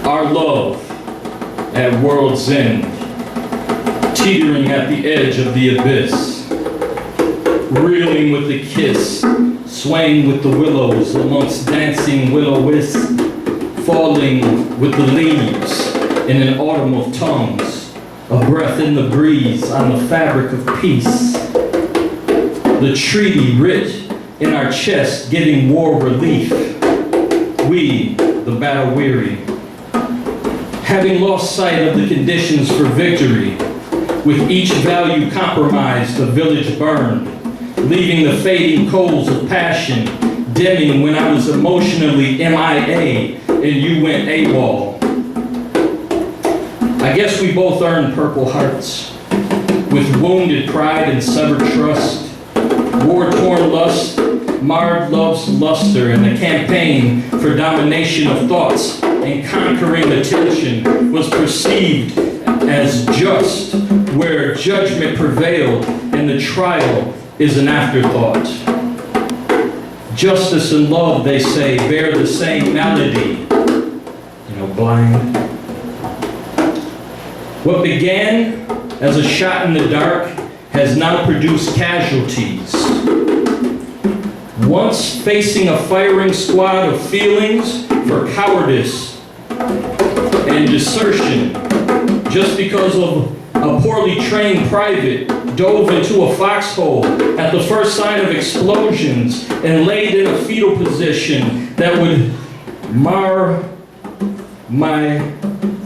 Our love at world's end, teetering at the edge of the abyss, reeling with the kiss, swaying with the willows amongst dancing will-o-wisp, falling with the leaves in an autumn of tongues, a breath in the breeze on the fabric of peace. The treaty writ in our chest giving war relief. We, the battle weary, having lost sight of the conditions for victory, with each value compromised, the village burned, leaving the fading coals of passion dimming when I was emotionally MIA and you went AWOL. I guess we both earned Purple Hearts, with wounded pride and severed trust, war-torn lust, marred love's luster, and the campaign for domination of thoughts and conquering attention was perceived as just, where judgment prevailed and the trial is an afterthought. Justice and love, they say, bear the same malady. You know, blind. What began as a shot in the dark has now produced casualties. Once facing a firing squad of feelings for cowardice and desertion, just because of a poorly trained private dove into a foxhole at the first sign of explosions and laid in a fetal position that would mar my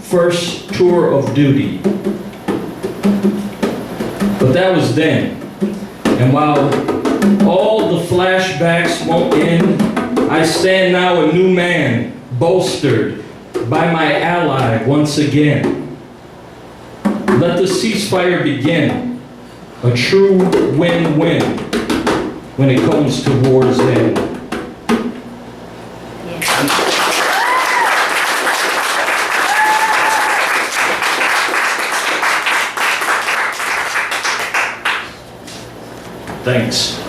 first tour of duty. But that was then. And while all the flashbacks won't end, I stand now a new man, bolstered by my ally once again. Let the ceasefire begin, a true win-win when it comes to war's end. Thanks.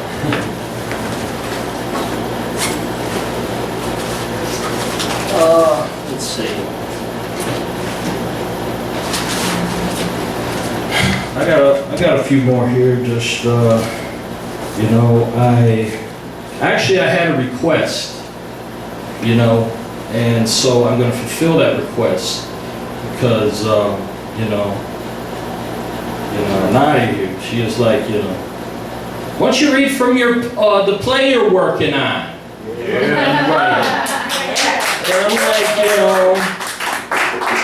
Let's see. I got a few more here. Just you know, I had a request, you know, and so I'm going to fulfill that request because you know, Nadia, she is like, you know, why don't you read from your the play you're working on? Yeah. Right. And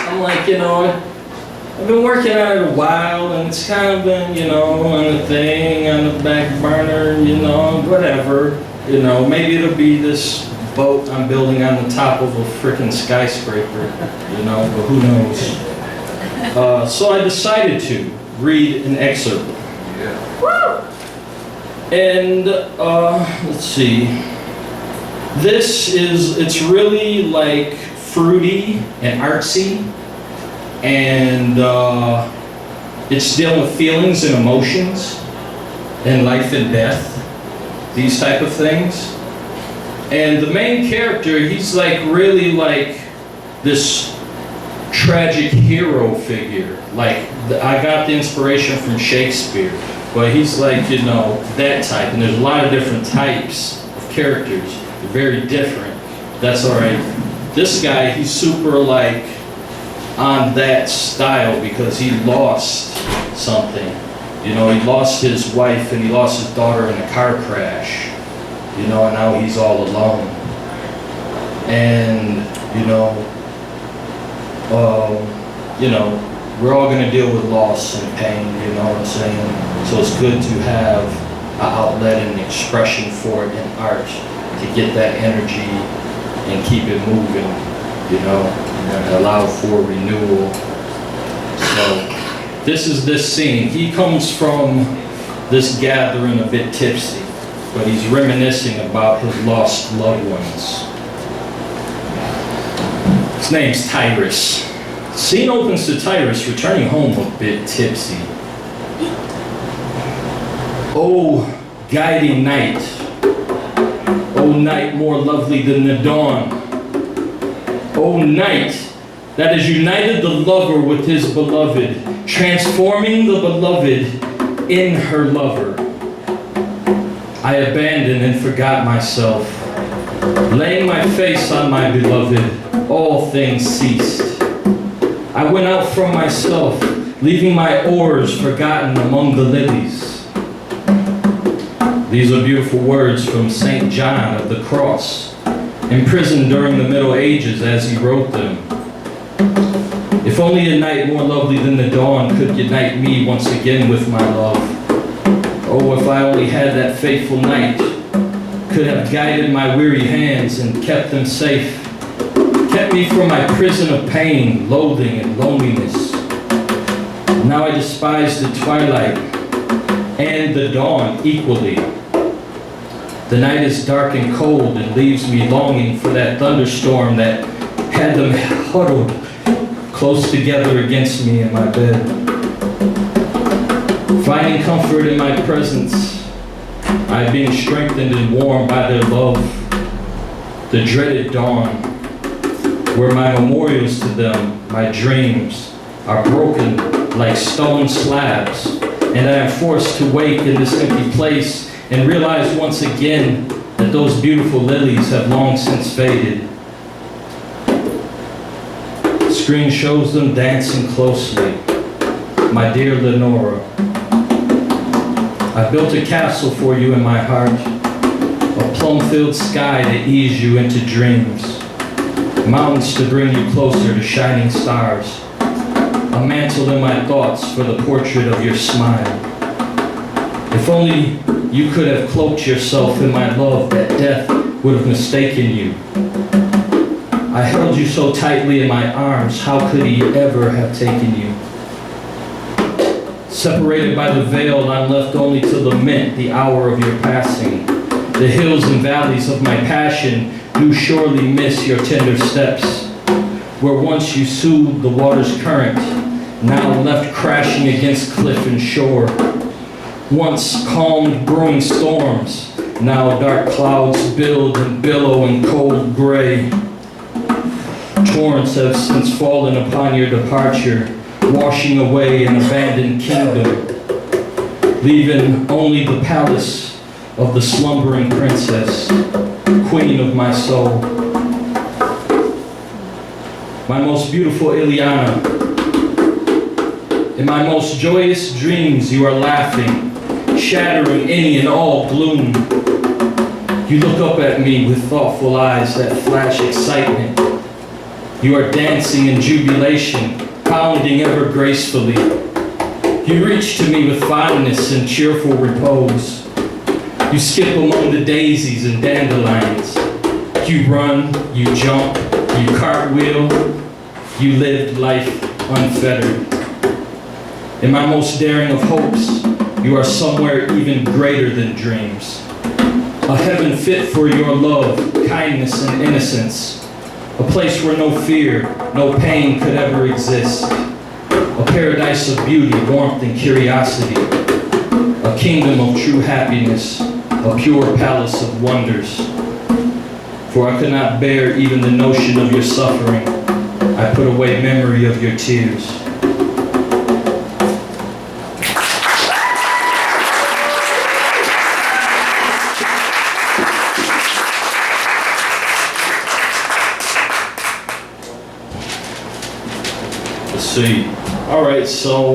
I'm like, you know, I've been working on it a while, and it's kind of been, you know, on the thing, on the back burner, you know, whatever. You know, maybe it'll be this boat I'm building on the top of a frickin' skyscraper, you know, but who knows. So I decided to read an excerpt. Yeah. And, let's see. It's really like fruity and artsy. And it's dealing with feelings and emotions and life and death, these type of things. And the main character, he's like really like this tragic hero figure. Like I got the inspiration from Shakespeare, but he's like, you know, that type. And there's a lot of different types of characters. They're very different. That's all right. This guy, he's super like on that style because he lost something. You know, he lost his wife and he lost his daughter in a car crash. You know, and now he's all alone. And, you know, we're all going to deal with loss and pain, you know what I'm saying? So it's good to have an outlet and an expression for it in art to get that energy and keep it moving, you know, and allow for renewal. So this is this scene. He comes from this gathering a bit tipsy, but he's reminiscing about his lost loved ones. His name's Tyrus. Scene opens to Tyrus returning home a bit tipsy. Oh, guiding night. Oh, night more lovely than the dawn. Oh, night that has united the lover with his beloved, transforming the beloved in her lover. I abandoned and forgot myself. Laying my face on my beloved, all things ceased. I went out from myself, leaving my oars forgotten among the lilies. These are beautiful words from St. John of the Cross, imprisoned during the Middle Ages as he wrote them. If only a night more lovely than the dawn could unite me once again with my love. Oh, if I only had that fateful night, could have guided my weary hands and kept them safe, kept me from my prison of pain, loathing, and loneliness. Now I despise the twilight and the dawn equally. The night is dark and cold and leaves me longing for that thunderstorm that had them huddled close together against me in my bed. Finding comfort in my presence, I am being strengthened and warmed by their love. The dreaded dawn, where my memorials to them, my dreams, are broken like stone slabs, and I am forced to wake in this empty place and realize once again that those beautiful lilies have long since faded. Screen shows them dancing closely. My dear Lenora, I built a castle for you in my heart, a plum-filled sky to ease you into dreams, mountains to bring you closer to shining stars, a mantle in my thoughts for the portrait of your smile. If only you could have cloaked yourself in my love, that death would have mistaken you. I held you so tightly in my arms, how could he ever have taken you? Separated by the veil, I'm left only to lament the hour of your passing. The hills and valleys of my passion do surely miss your tender steps. Where once you soothed the water's current, now left crashing against cliff and shore. Once calmed brewing storms, now dark clouds build and billow in cold gray. Torrents have since fallen upon your departure, washing away an abandoned kingdom, leaving only the palace of the slumbering princess, queen of my soul. My most beautiful Ileana, in my most joyous dreams you are laughing, shattering any and all gloom. You look up at me with thoughtful eyes that flash excitement. You are dancing in jubilation, pounding ever gracefully. You reach to me with fondness and cheerful repose. You skip among the daisies and dandelions. You run, you jump, you cartwheel. You lived life unfettered. In my most daring of hopes, you are somewhere even greater than dreams. A heaven fit for your love, kindness, and innocence. A place where no fear, no pain could ever exist. A paradise of beauty, warmth, and curiosity. A kingdom of true happiness, a pure palace of wonders. For I could not bear even the notion of your suffering. I put away memory of your tears. See. All right, so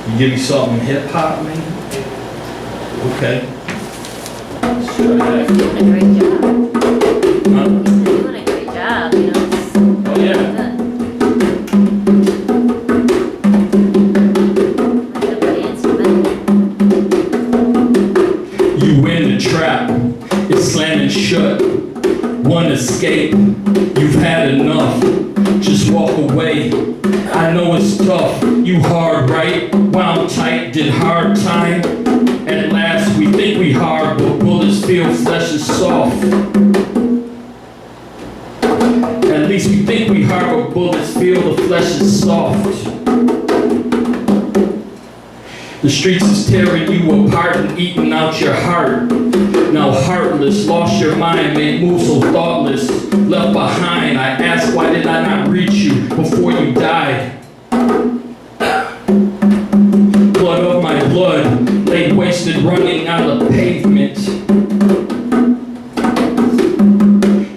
you give me something hip hop, man. Okay. You're doing a great job. Huh? You're doing a great job, you know. Oh yeah. You win the trap. It's slamming shut. One escape. You've had enough. Just walk away. I know it's tough. You hard, right? Wound tight, did hard time. At last we think we hard, but bullets feel flesh is soft. At least we think we hard, but bullets feel the flesh is soft. The streets is tearing you apart and eating out your heart. Now heartless, lost your mind, made moves so thoughtless. Left behind, I asked why did I not reach you before you died? Blood of my blood, lay wasted running on the pavement.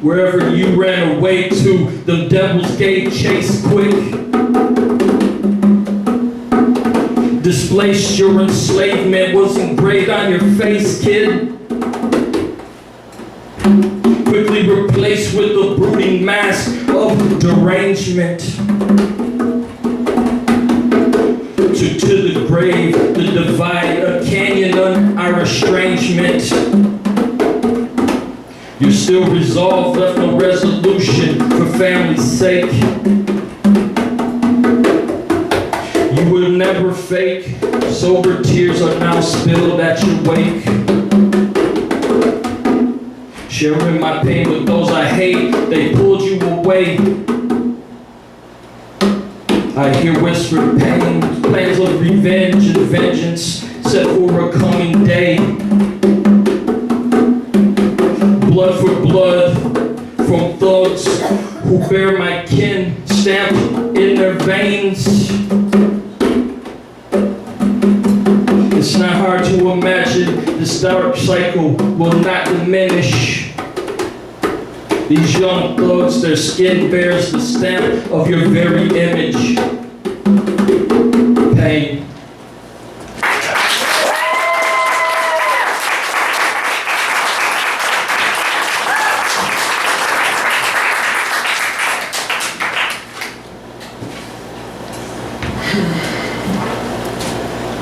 Wherever you ran away to, the devils gave chase quick. Displaced, your enslavement was engraved on your face, kid. Quickly replaced with the brooding mask of derangement. To the grave, the divide, a canyon on our estrangement. You're still resolved, left no resolution for family's sake. You will never fake, sober tears are now spilled at your wake. Sharing my pain with those I hate, they pulled you away. I hear whispered pain, plans of revenge and vengeance set for a coming day. Blood for blood from thugs who bear my kin stamped in their veins. It's not hard to imagine this this dark cycle will not diminish. These young thugs, their skin bears the stamp of your very image. Pain.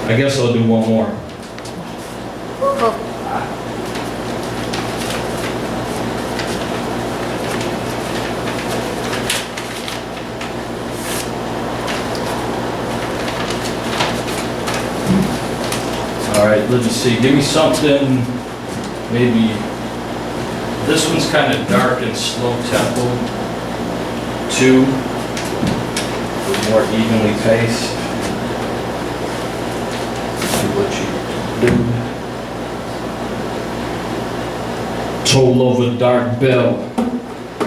I guess I'll do one more. All right, let me see. Give me something, maybe, this one's kind of dark and slow tempo. 2, more evenly paced. What you do. Toll over dark bell.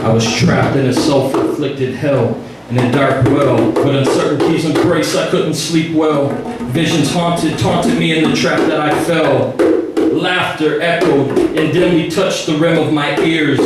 I was trapped in a self-inflicted hell, in a dark well, with uncertainties and grace I couldn't sleep well. Visions taunted me in the trap that I fell. Laughter echoed and dimly touched the rim of my ears.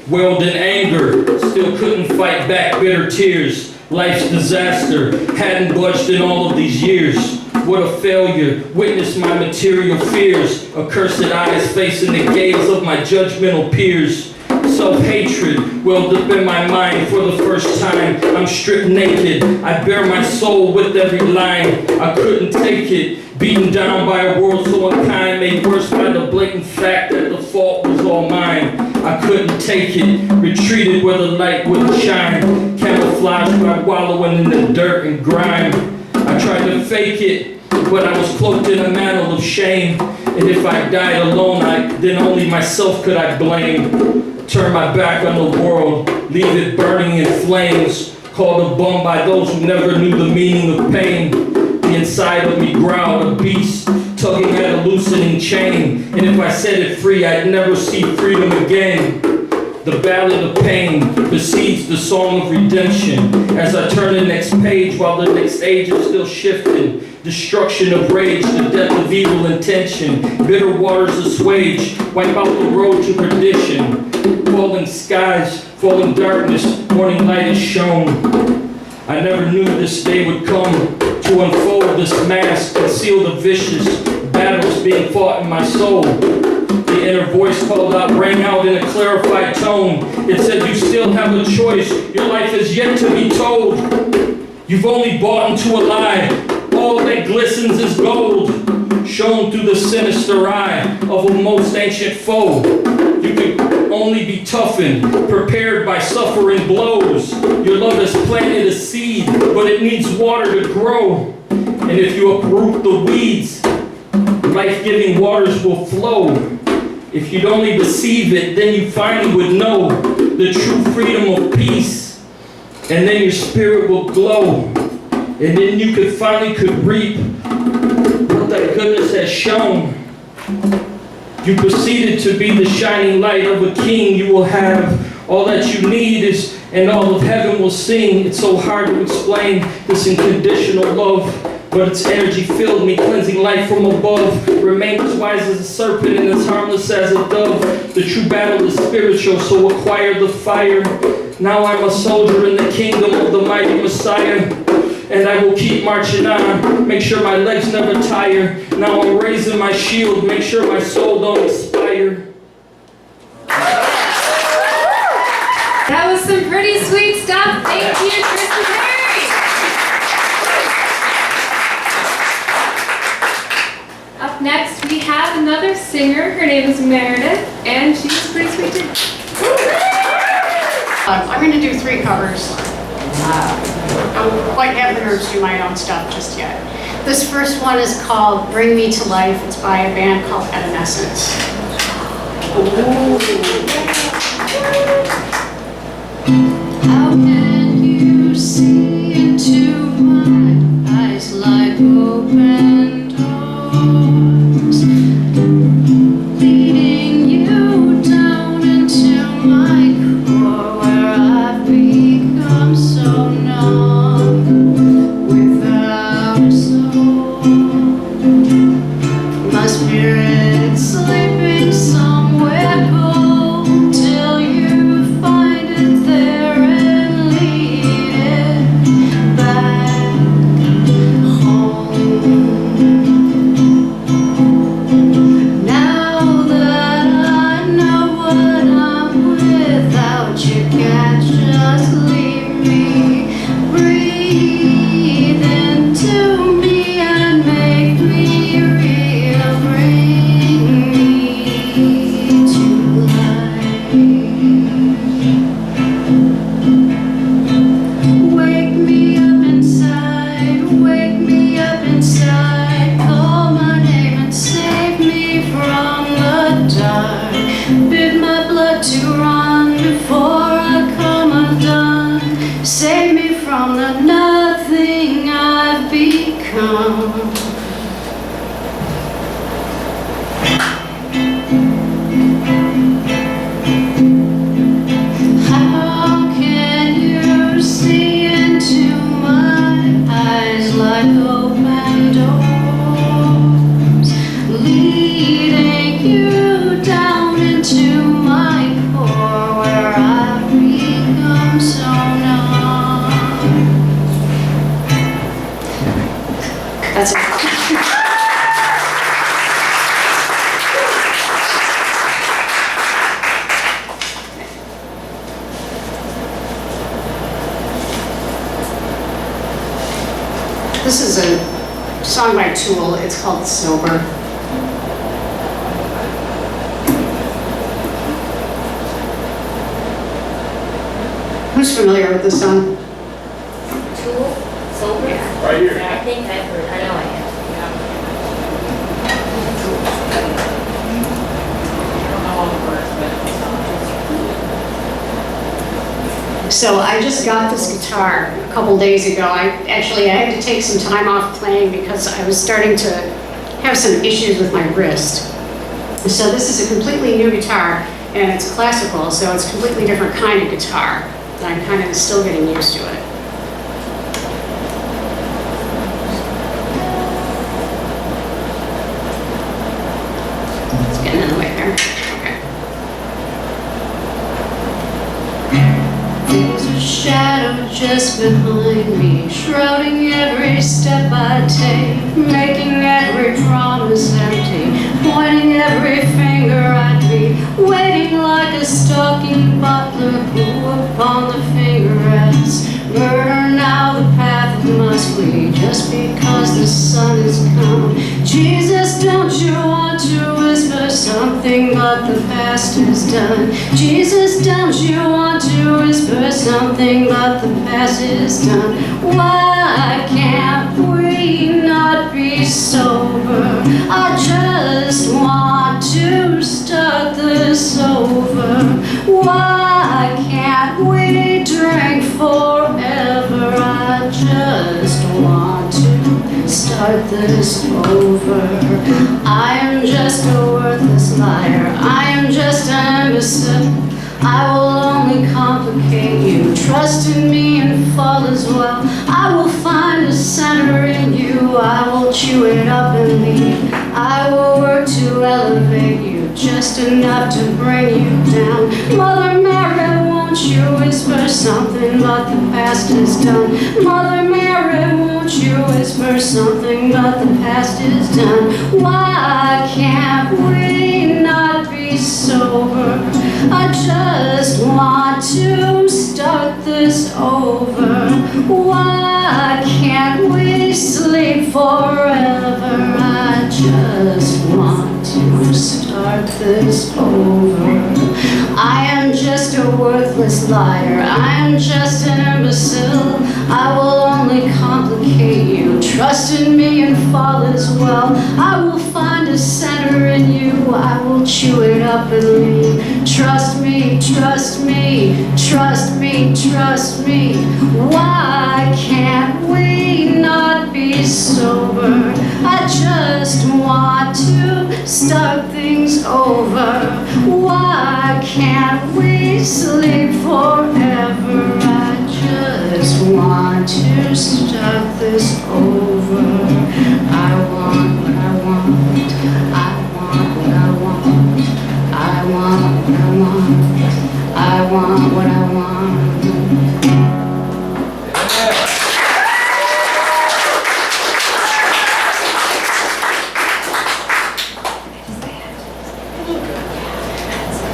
Wailed in anger, still couldn't fight back bitter tears. Life's disaster hadn't budged in all of these years. What a failure, witness my material fears. Accursed eyes facing the gaze of my judgmental peers. Self-hatred welled up in my mind for the first time. I'm stripped naked, I bare my soul with every line. I couldn't take it, beaten down by a world so unkind, made worse by the blatant fact that the fault was all mine. I couldn't take it, retreated where the light wouldn't shine. Camouflaged by wallowing in the dirt and grime. I tried to fake it, but I was cloaked in a mantle of shame. And if I died alone, then only myself could I blame. Turn my back on the world, leave it burning in flames. Called a bum by those who never knew the meaning of pain. The inside of me growled a beast, tugging at a loosening chain. And if I set it free, I'd never see freedom again. The ballad of pain precedes the song of redemption. As I turn the next page while the next age is still shifting. Destruction of rage, the death of evil intention. Bitter waters assuage, wipe out the road to perdition. Falling skies, falling darkness, morning light is shown. I never knew this day would come to unfold this mask, conceal the vicious battles being fought in my soul. The inner voice called out, rang out in a clarified tone. It said, you still have a choice, your life is yet to be told. You've only bought into a lie, all that glistens is gold. Shown through the sinister eye of a most ancient foe. You can only be toughened, prepared by suffering blows. Your love has planted a seed, but it needs water to grow. And if you uproot the weeds, life-giving waters will flow. If you'd only deceive it, then you finally would know the true freedom of peace. And then your spirit will glow. And then you finally could reap what that goodness has shown. You proceeded to be the shining light of a king. You will have all that you need is, and all of heaven will sing. It's so hard to explain this unconditional love, but its energy filled me, cleansing life from above. Remain as wise as a serpent and as harmless as a dove. The true battle is spiritual, so acquire the fire. Now I'm a soldier in the kingdom of the mighty Messiah. And I will keep marching on, make sure my legs never tire. Now I'm raising my shield, make sure my soul don't expire. That was some pretty sweet stuff. Thank you, Kristen Perry. Up next, we have another singer. Her name is Meredith, and she's pretty sweet too. I'm going to do 3 covers. I don't quite have the nerves to do my own stuff just yet. This first one is called Bring Me to Life. It's by a band called Evanescence. How can you see into my eyes like open doors, leading you down into my core where I've become so numb without a soul. My spirit sleeps. That's it. This is a song by Tool. It's called Sober. Who's familiar with this song? Tool, sober? Right here. I think I've heard, I know I have. So I just got this guitar a couple days ago. I had to take some time off playing because I was starting to have some issues with my wrist. So this is a completely new guitar, and it's classical, so it's a completely different kind of guitar. And I'm kind of still getting used to it. It's getting in the way there. Okay. There's a shadow just behind me, shrouding every step I take, making every promise empty, pointing every finger at me, waiting like a stalking butler who upon the fingerets murder now the path must flee, just because the sun is come. Jesus, don't you want to whisper something, but the past is done? Jesus, don't you want to whisper something, but the past is done? Why can't we not be sober? I just want to start this over. Why can't we drink forever? I just want to start this over. I am just a worthless liar. I am just an imbecile. I will only complicate you. Trust in me and fall as well. I will find a center in you. I will chew it up and leave. I will work to elevate you, just enough to bring you down. Mother Mary, won't you whisper something, but the past is done? Mother Mary, won't you whisper something, but the past is done? Why can't we not be sober? I just want to start this over. Why can't we sleep forever? I just want to start this over. I am just a worthless liar. I am just an imbecile. I will only complicate you. Trust in me and fall as well. I will find a center in you. I will chew it up and leave. Trust me, trust me, trust me, trust me. Why can't we not be sober? I just want to start things over. Why can't we sleep forever? I just want to start this over. I want what I want. I want what I want. I want what I want. I want what I want.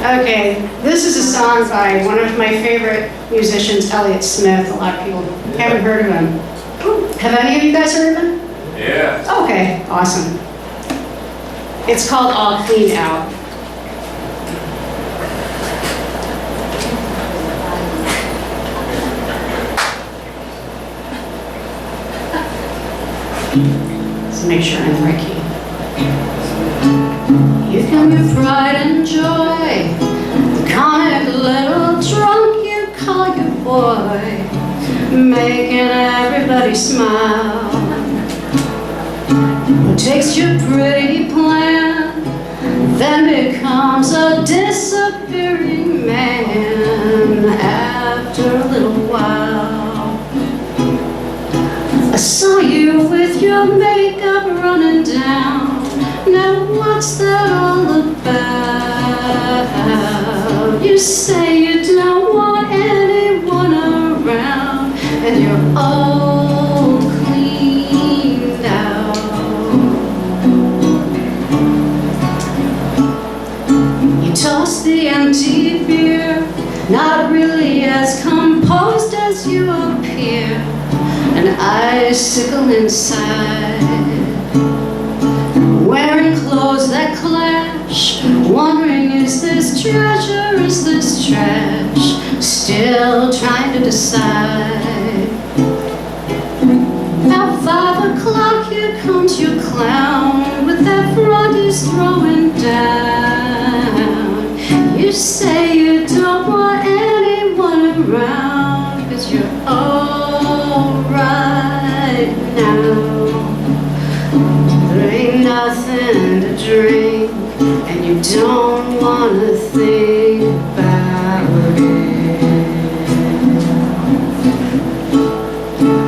Okay, this is a song by one of my favorite musicians, Elliott Smith. A lot of people haven't heard of him. Have any of you guys heard of him? Yeah. Okay, awesome. It's called All Cleaned Out. Let's make sure I'm in the right key. You come your pride and joy, the comic little drunk you call your boy, making everybody smile. Who takes your pretty plan, then becomes a disappearing man after a little while. I saw you with your makeup running down. Now what's that all about? You say you don't want anyone around, and you're all cleaned out. icicle inside, wearing clothes that clash, wondering is this treasure, is this trash, still trying to decide. At 5 o'clock here comes your clown with that front he's throwing down. You say you don't want anyone around, 'cause you're all right now. There ain't nothing to drink, and you don't wanna think about it.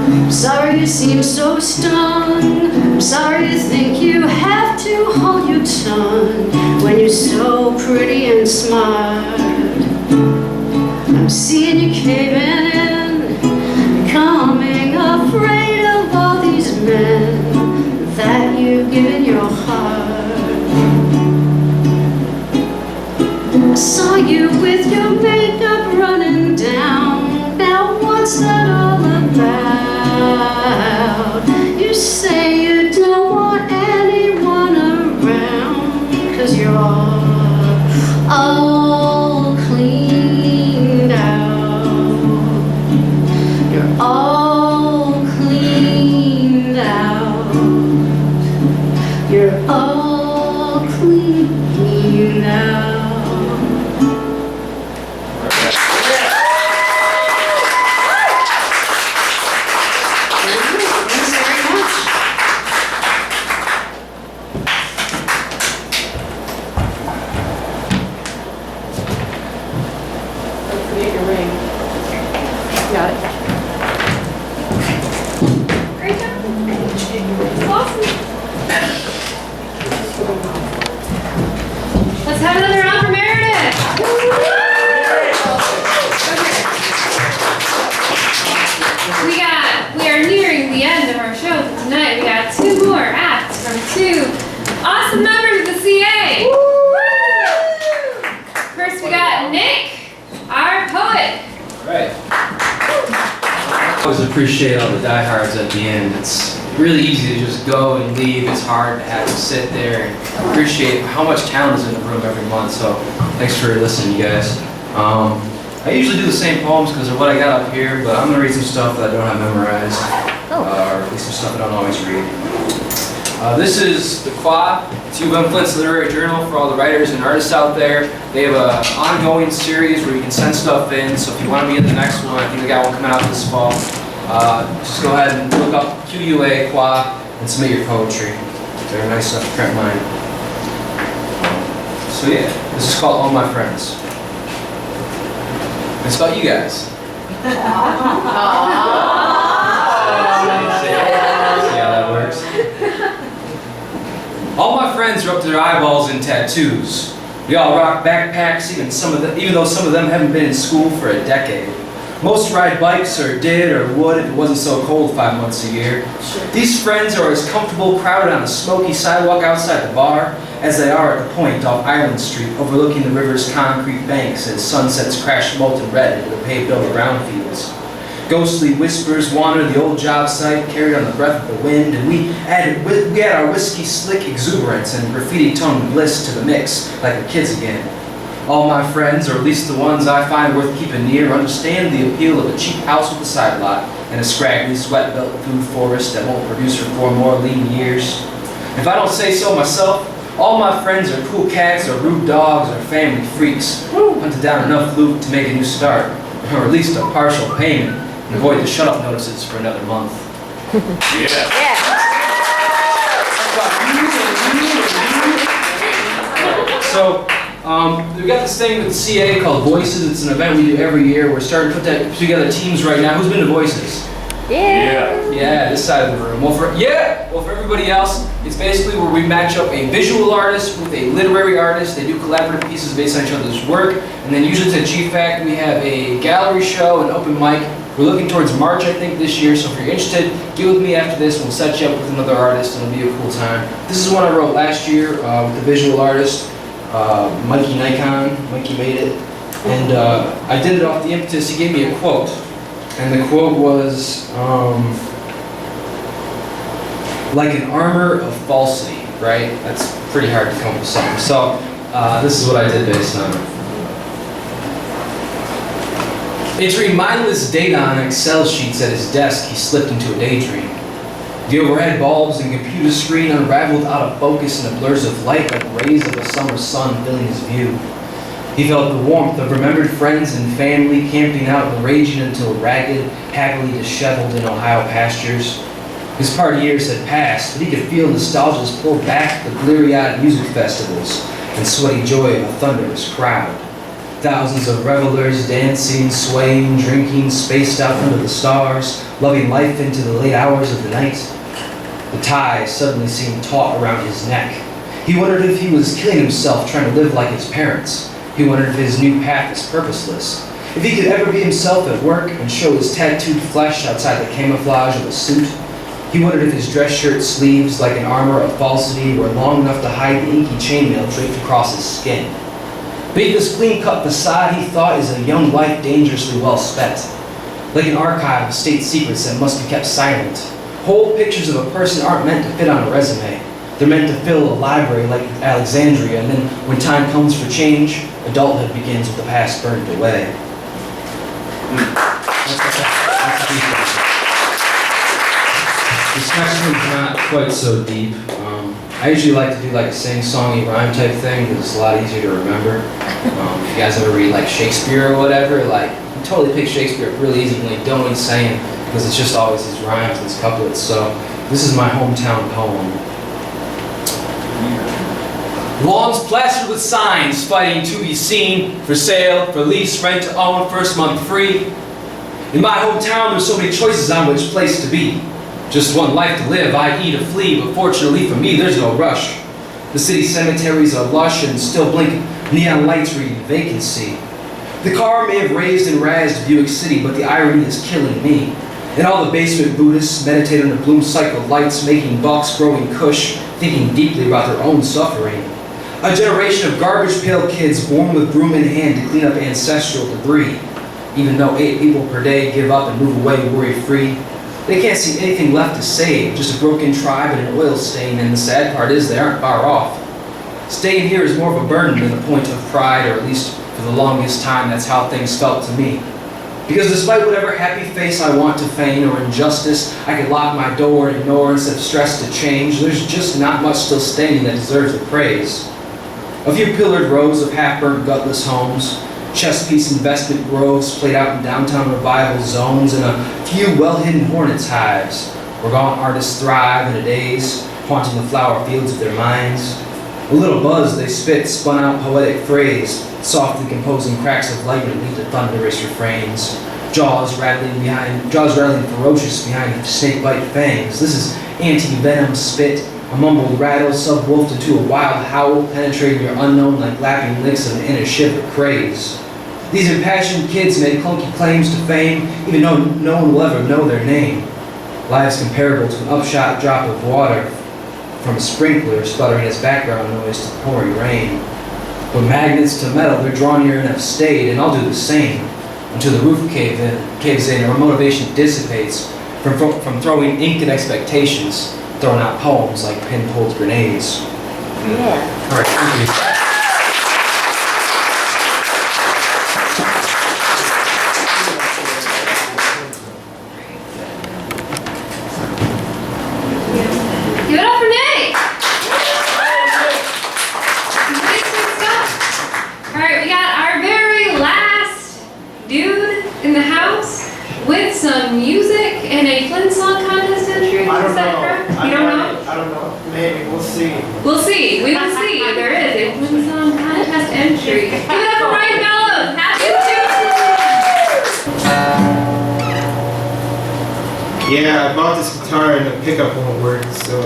I'm sorry you seem so stunned. I'm sorry you think you have to hold your tongue when you're so pretty and smart. I'm seeing you caving in, becoming afraid of all these men that you've given your heart. I saw you with your makeup running down. Now what's that all about? You say you don't want anyone around, 'cause you're all cleaned out. You're all cleaned out. You're all cleaned out. Got it. Great job. Awesome. Let's have another round for Meredith. We are nearing the end of our show tonight. We got 2 more acts from 2 awesome members of the CA. First we got Nick, our poet. Right. I always appreciate all the diehards at the end. It's really easy to just go and leave. It's hard to have to sit there and appreciate how much talent is in the room every month. So thanks for listening, you guys. I usually do the same poems because of what I got up here, but I'm going to read some stuff that I don't have memorized, or at least some stuff I don't always read. This is the Qua. It's Flint's literary journal for all the writers and artists out there. They have an ongoing series where you can send stuff in, so if you want to be in the next one, I think they got one coming out this fall. Just go ahead and look up QUA, Qua, and submit your poetry. They're nice stuff to print mine. So yeah, this is called All My Friends. It's about you guys. See how that works? All my friends are up to their eyeballs in tattoos. We all rock backpacks, even though some of them haven't been in school for a decade. Most ride bikes, or did, or would if it wasn't so cold 5 months a year. These friends are as comfortable crowded on a smoky sidewalk outside the bar as they are at the point off Island Street, overlooking the river's concrete banks as sunsets crash molten red into the paved over brownfields. Ghostly whispers wander the old job site, carried on the breath of the wind, and we add our whiskey slick exuberance and graffiti-toned bliss to the mix, like the kids again. All my friends, or at least the ones I find worth keeping near, understand the appeal of a cheap house with a side lot and a scraggly, sweat-built food forest that won't produce her 4 more lean years. If I don't say so myself, all my friends are cool cats or rude dogs or family freaks, hunted down enough loot to make a new start, or at least a partial payment, and avoid the shut-up notices for another month. So, we got this thing with the CA called Voices. It's an event we do every year. We're starting to put together teams right now. Who's been to Voices? Yeah, this side of the room. Well, for everybody else, it's basically where we match up a visual artist with a literary artist. They do collaborative pieces based on each other's work. And then usually to GFAC, we have a gallery show, an open mic. We're looking towards March, I think, this year. So if you're interested, get with me after this. We'll set you up with another artist, and it'll be a cool time. This is one I wrote last year with the visual artist, Mikey Nikon. Mikey made it. And I did it off the impetus. He gave me a quote. And the quote was, Like an armor of falsity, right? That's pretty hard to come up with something. So this is what I did based on it. Entering mindless data on Excel sheets at his desk, he slipped into a daydream. The overhead bulbs and computer screen unraveled out of focus in the blurs of light like rays of a summer sun filling his view. He felt the warmth of remembered friends and family camping out and raging until ragged, happily disheveled in Ohio pastures. His party years had passed, but he could feel nostalgia's pull back the bleary-eyed music festivals and sweaty joy of a thunderous crowd. Thousands of revelers dancing, swaying, drinking, spaced out under the stars, loving life into the late hours of the night. The tie suddenly seemed taut around his neck. He wondered if he was killing himself trying to live like his parents. He wondered if his new path is purposeless. If he could ever be himself at work and show his tattooed flesh outside the camouflage of a suit. He wondered if his dress shirt sleeves, like an armor of falsity, were long enough to hide the inky chainmail draped across his skin. Beneath this clean-cut facade, he thought, is a young life dangerously well spent. Like an archive of state secrets that must be kept silent. Whole pictures of a person aren't meant to fit on a resume. They're meant to fill a library like Alexandria, and then when time comes for change, adulthood begins with the past burned away. This next one's not quite so deep. I usually like to do like a sing-songy rhyme type thing because it's a lot easier to remember. If you guys ever read like Shakespeare or whatever, like you totally pick Shakespeare up really easy when you don't know what he's saying because it's just always his rhymes and his couplets. So this is my hometown poem. Lawns plastered with signs fighting to be seen, for sale, for lease, rent to own, first month free. In my hometown there's so many choices on which place to be. Just one life to live, i.e. to flee, but fortunately for me, there's no rush. The city cemeteries are lush and still blink neon lights reading vacancy. The car may have raised and razzed Buick City, but the irony is killing me. And all the basement Buddhists meditate on the Blum cycle lights, making bucks, growing kush, thinking deeply about their own suffering. A generation of garbage pail kids born with broom in hand to clean up ancestral debris. Even though 8 people per day give up and move away worry-free, they can't see anything left to save, just a broken tribe and an oil stain, and the sad part is they aren't far off. Staying here is more of a burden than a point of pride, or at least for the longest time that's how things felt to me. Because despite whatever happy face I want to feign or injustice, I can lock my door and ignore instead of stress to change, there's just not much still standing that deserves the praise. A few pillared rows of half-burnt gutless homes, chess piece investment groves played out in downtown revival zones, and a few well-hidden hornets' hives where gaunt artists thrive in a daze, haunting the flower fields of their minds. A little buzz they spit spun out poetic phrase, softly composing cracks of light that lead to thunderous refrains. Jaws rattling ferocious behind snake-bite fangs. This is anti-venom spit, a mumbled rattle subwoofed into a wild howl, penetrating your unknown like lapping licks of an inner shiver craze. These impassioned kids made clunky claims to fame, even though no one will ever know their name. Lives comparable to an upshot drop of water from a sprinkler sputtering as background noise to pouring rain. But magnets to metal, they're drawn near enough stayed, and I'll do the same until the roof caves in or motivation dissipates from throwing ink at expectations, throwing out poems like pin-pulled grenades. Yeah. All right, thank you. Give it up for Nate! Nice good stuff. Alright, we got our very last dude in the house with some music and a Flint song contest entry. I don't Is that know. correct? You don't know? I don't know. Maybe. We'll see. We'll see. We will see if there is a Flint song contest entry. Give it up for Ryan Bellows. Happy Yeah, I bought this guitar and the pickup won't work, so.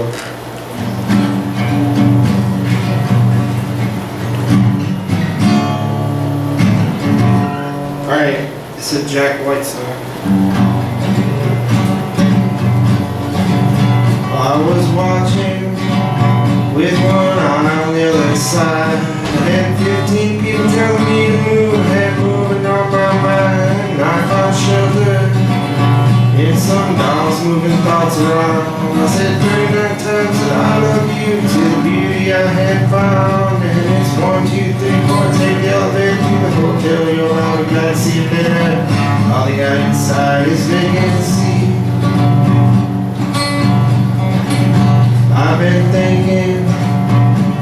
Alright, it's a Jack White song. I was watching with one on the other side, and 15 people telling me to move ahead, moving on my mind. I found shelter in some dolls moving thoughts around. I said 39 times that I love you to the beauty I had found. And it's 1, 2, 3, 4, take the elevator to the hotel. You're all we gotta see there. All they got inside is vacancy. I've been thinking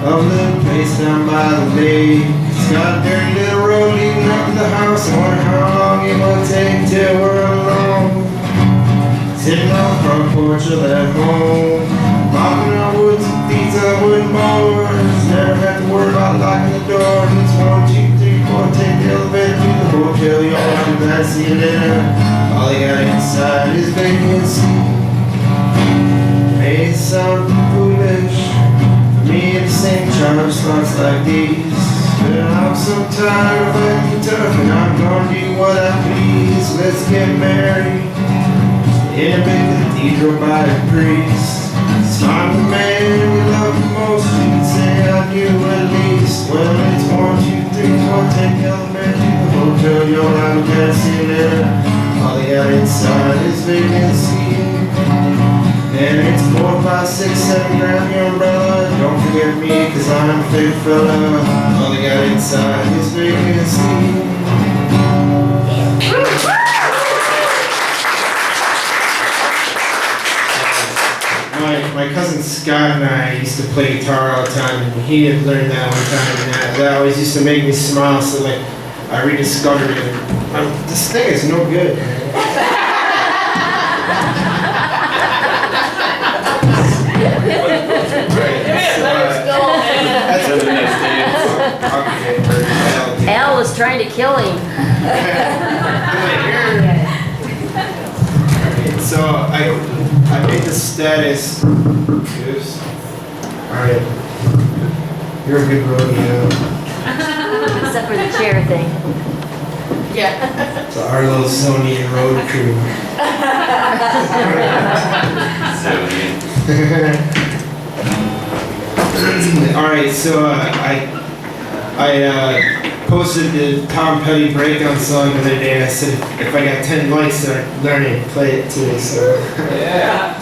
of the place down by the lake. It's got a dirty little road leading up to the house. I wonder how long it will take till we're alone. Sitting on the front porch of that home, mopping our woods and feet on wooden boards. Never have to worry about locking the door. It's 1, 2, 3, 4, take the elevator to the hotel. You all have to glad to see you later. All they got inside is vacancy. May sound foolish for me to sing charge thoughts like these, but I'm so tired of acting tough, and I'm gonna do what I please. Let's get married in a big cathedral by a priest. Find the man we love the most. You can say I do at least. Well, it's 1, 2, 3, 4, take the elevator to the hotel. You'll have a gas in there. All they got inside is vacancy. And it's 4, 5, 6, 7, grab your umbrella. Don't forget me, cause I'm a big fella. All they got inside is vacancy. My cousin Scott and I used to play guitar all the time, and he had learned that one time, and that always used to make me smile. So like, I rediscovered it. This thing is no good. Al was trying to kill him. So I made the status. Oops. Alright. You're a good rodeo. Except for the chair thing. Yeah. So our little Sony road crew. Alright, so I posted the Tom Petty breakdown song the other day, and I said if I got 10 likes, I'd learn it and play it too. So yeah.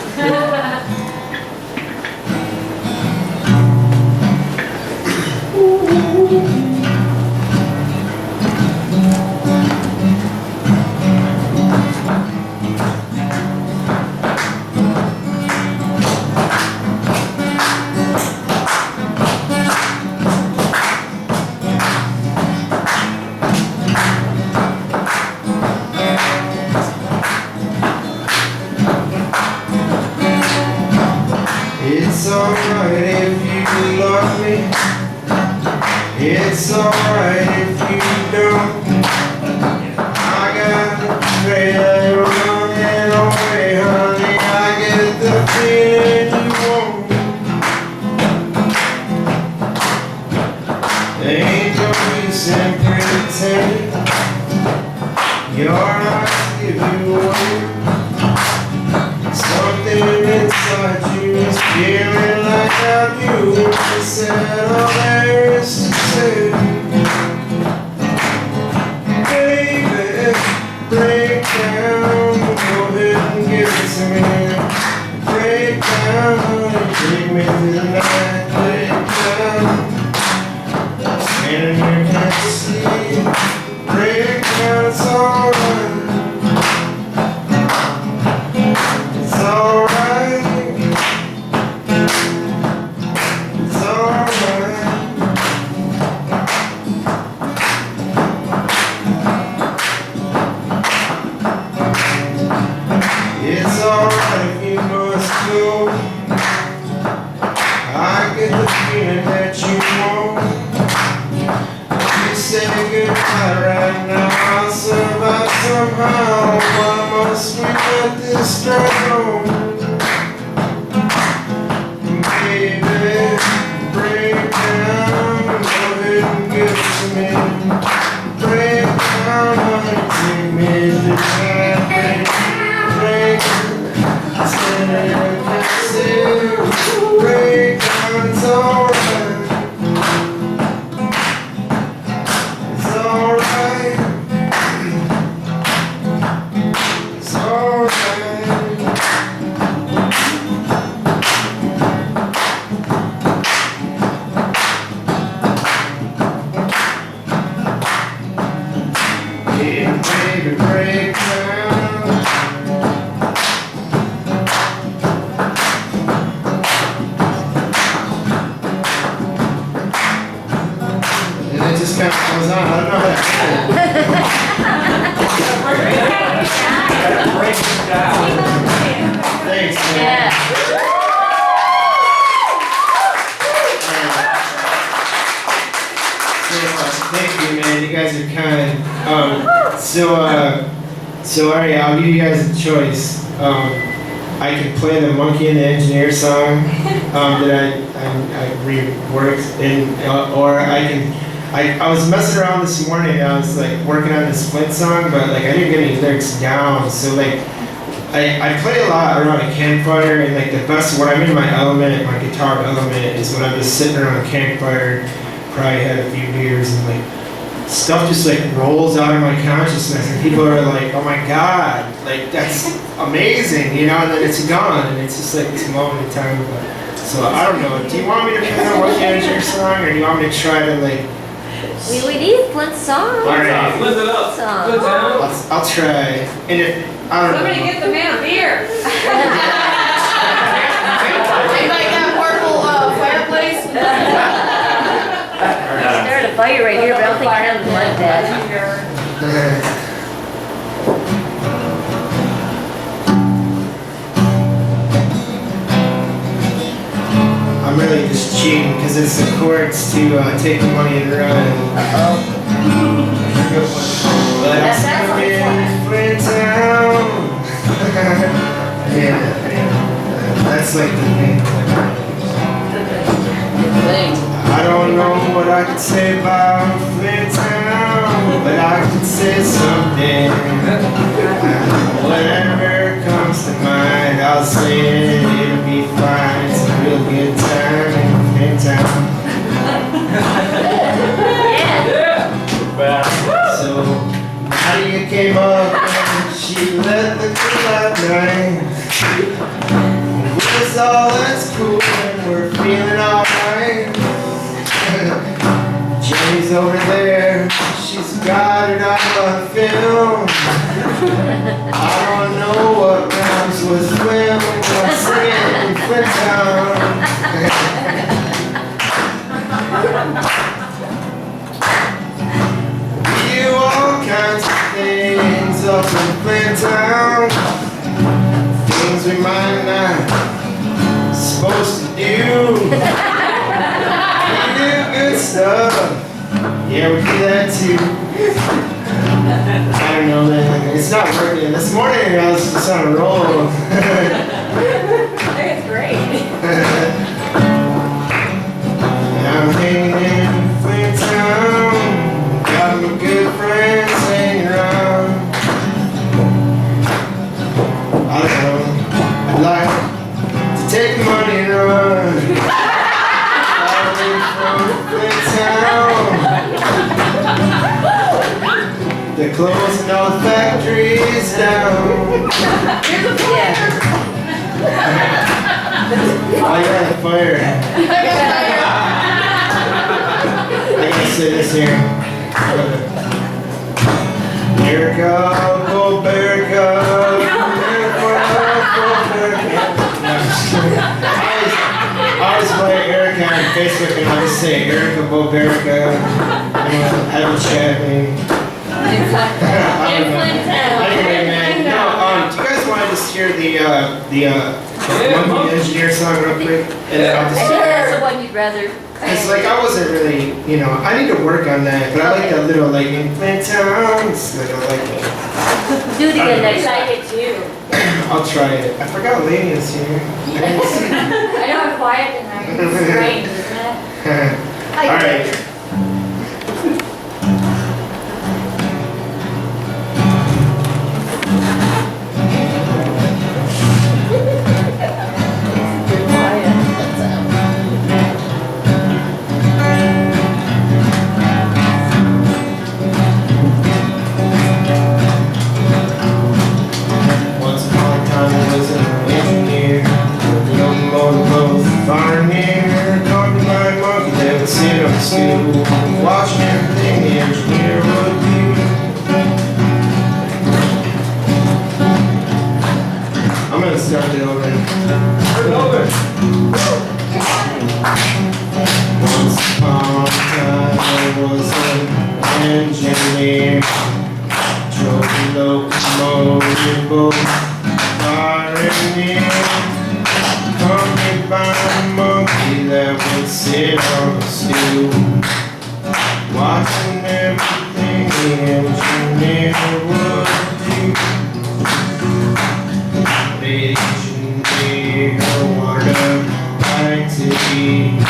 It's alright if you love me. It's alright if you don't. I got the trail running away, honey. I get the feeling you want. There ain't no use in pretending you're not to give you away. Something inside you is feeling like I do. I said all there is to say. Baby, break down, go ahead and give it to me. Break down and take me through the night. Break down, standing here can't see. Break down, it's alright. It's alright. It's alright. It's alright if you must go. I get the feeling that you won't. You say goodbye right now. I'll survive somehow. Why must we let this drag on? Baby, break down, go ahead and give it to me. Break down, honey, take me to the night. Break down, stand and say, break down, it's alright. It's alright. It's alright. baby, break down. And it just kind of goes on. I don't know how to Thanks, man. Thank you, man. You guys are kind. So alright, I'll give you guys a choice. I can play the Monkey and the Engineer song that I reworked, or I was messing around this morning. I was like working on this Flint song, but like I didn't get any lyrics down. So like I play a lot around a campfire, and like the best when I'm in my element, my guitar element, is when I'm just sitting around a campfire. Probably had a few beers, and like stuff just like rolls out of my consciousness, and people are like, "Oh my God, like that's amazing," you know, and then it's gone, and it's just like this moment in time. So I don't know. Do you want me to play that Monkey Engineer song, or do you want me to try to like? We need Flint's song. All right, Flip it up. Good time. I'll try. And if I don't know. Somebody get the man a beer. Anybody got a portable fireplace? Started a fire right here, but I don't think I have like that. I'm really just cheating because it's the chords to take the money and run. But That sounds like Flint town. Yeah, that's like the thing. I don't know what I could say about Flint town, but I could say something. Whatever comes to mind, I'll say it. It'll be fine. It's a real good time in Flint town. So Nadia came up and she let the Collab NIte. It's all that's cool and we're feeling alright. Jenny's over there, she's got it on film. I don't know what rhymes with Flynn, but I'm saying Flint town. We do all kinds of things up in Flint town. Things we might not supposed to do. We do good stuff. Yeah, we do that too. I don't know, man. It's not working. This morning I was just on a roll. That's great. I'm hanging in Flint town. Got my good friends hanging around. I don't know. I'd like to take the money and run. Away from Flint town. They're closing all the factories down. Oh yeah, the fire. I gotta say this here. America, go America. I always play Erica on Facebook and I just say Erica, Bo Erica. Have a chat, man. Anyway, man. No, do you guys want to just hear the Monkey Engineer song real quick? And I'll I just think that's the one you'd rather. it's like I wasn't really, you know, I need to work on that, but I like that little like in Flint town. It's like I like it. Do it again next time. I like it too. I'll try it. I forgot Lania's here. I know I'm quiet tonight. It's strange, isn't it? All right. Once upon a time I was an engineer, working on the motorboat farm here. Talking about a monkey that would sit on the stool. locomotive firing in. Accompanied by a monkey that would sit on a stool, watching everything the engineer would do. The engineer wanted like to eat.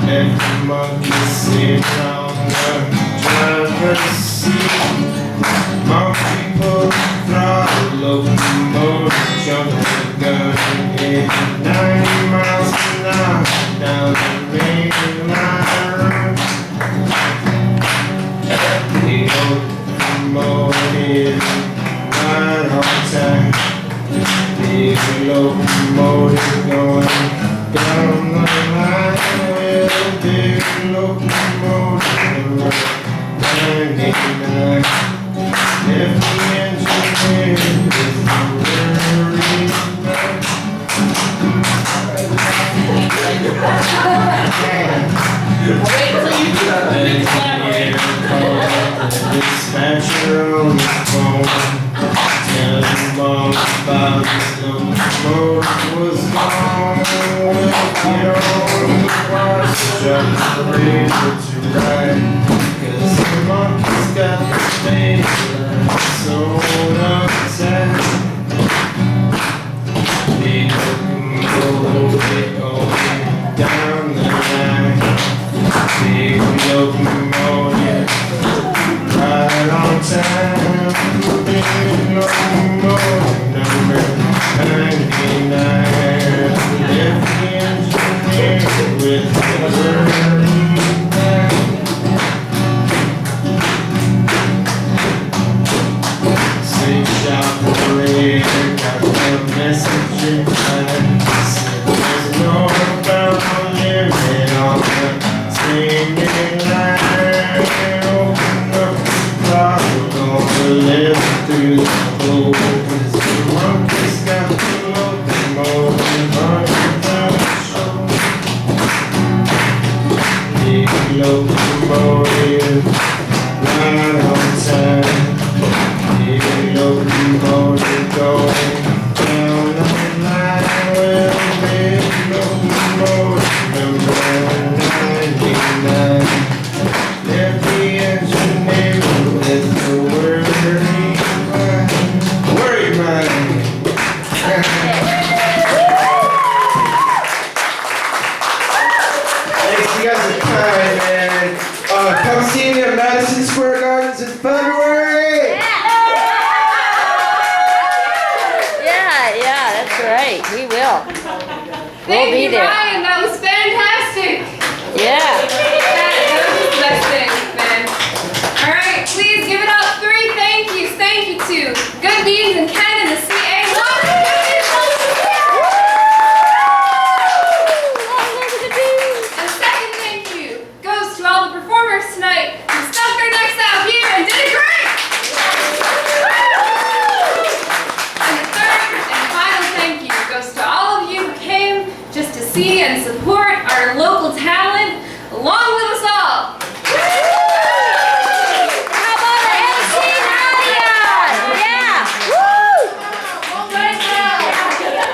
Let the monkey sit on the driver's seat. Monkey pulled the throttle, locomotive jumped the gun, and hit 90 miles an hour down the main line. The locomotive right on time. Big locomotive going down the line. Well, big locomotive run 99. If the engineer is worried, dispatcher on the phone, tell him all about this locomotive was gone. Well, get on the bus, jump the river to ride, 'cause the monkey's got the space sewn upside. The locomotive going down the line. Big locomotive right on time. Big locomotive number 99. Left the engineer with the burning back. Six operator got the message in time. Said there's no bound limit on the singing line. Open up the throttle, gonna live through the cold. 'Cause the monkey's got the locomotive running down the shore. Big locomotive right on time. Big locomotive going down the line. Well, big locomotive number 99. Left the engineer with the worried mind. Thanks, you guys are kind, man. Come see me at Madison Square Gardens in February. Yeah, that's right. We will. Thank We'll be you, there. Ryan. That was fantastic. Yeah. That was the best thing, man. All right, please give it up. 3 thank yous. Thank you to Good Beans and Ken and the CA. And second thank you goes to all the performers tonight who stuck their necks out here and did it great. And the third and final thank you goes to all of you who came just to see and support our local talent, along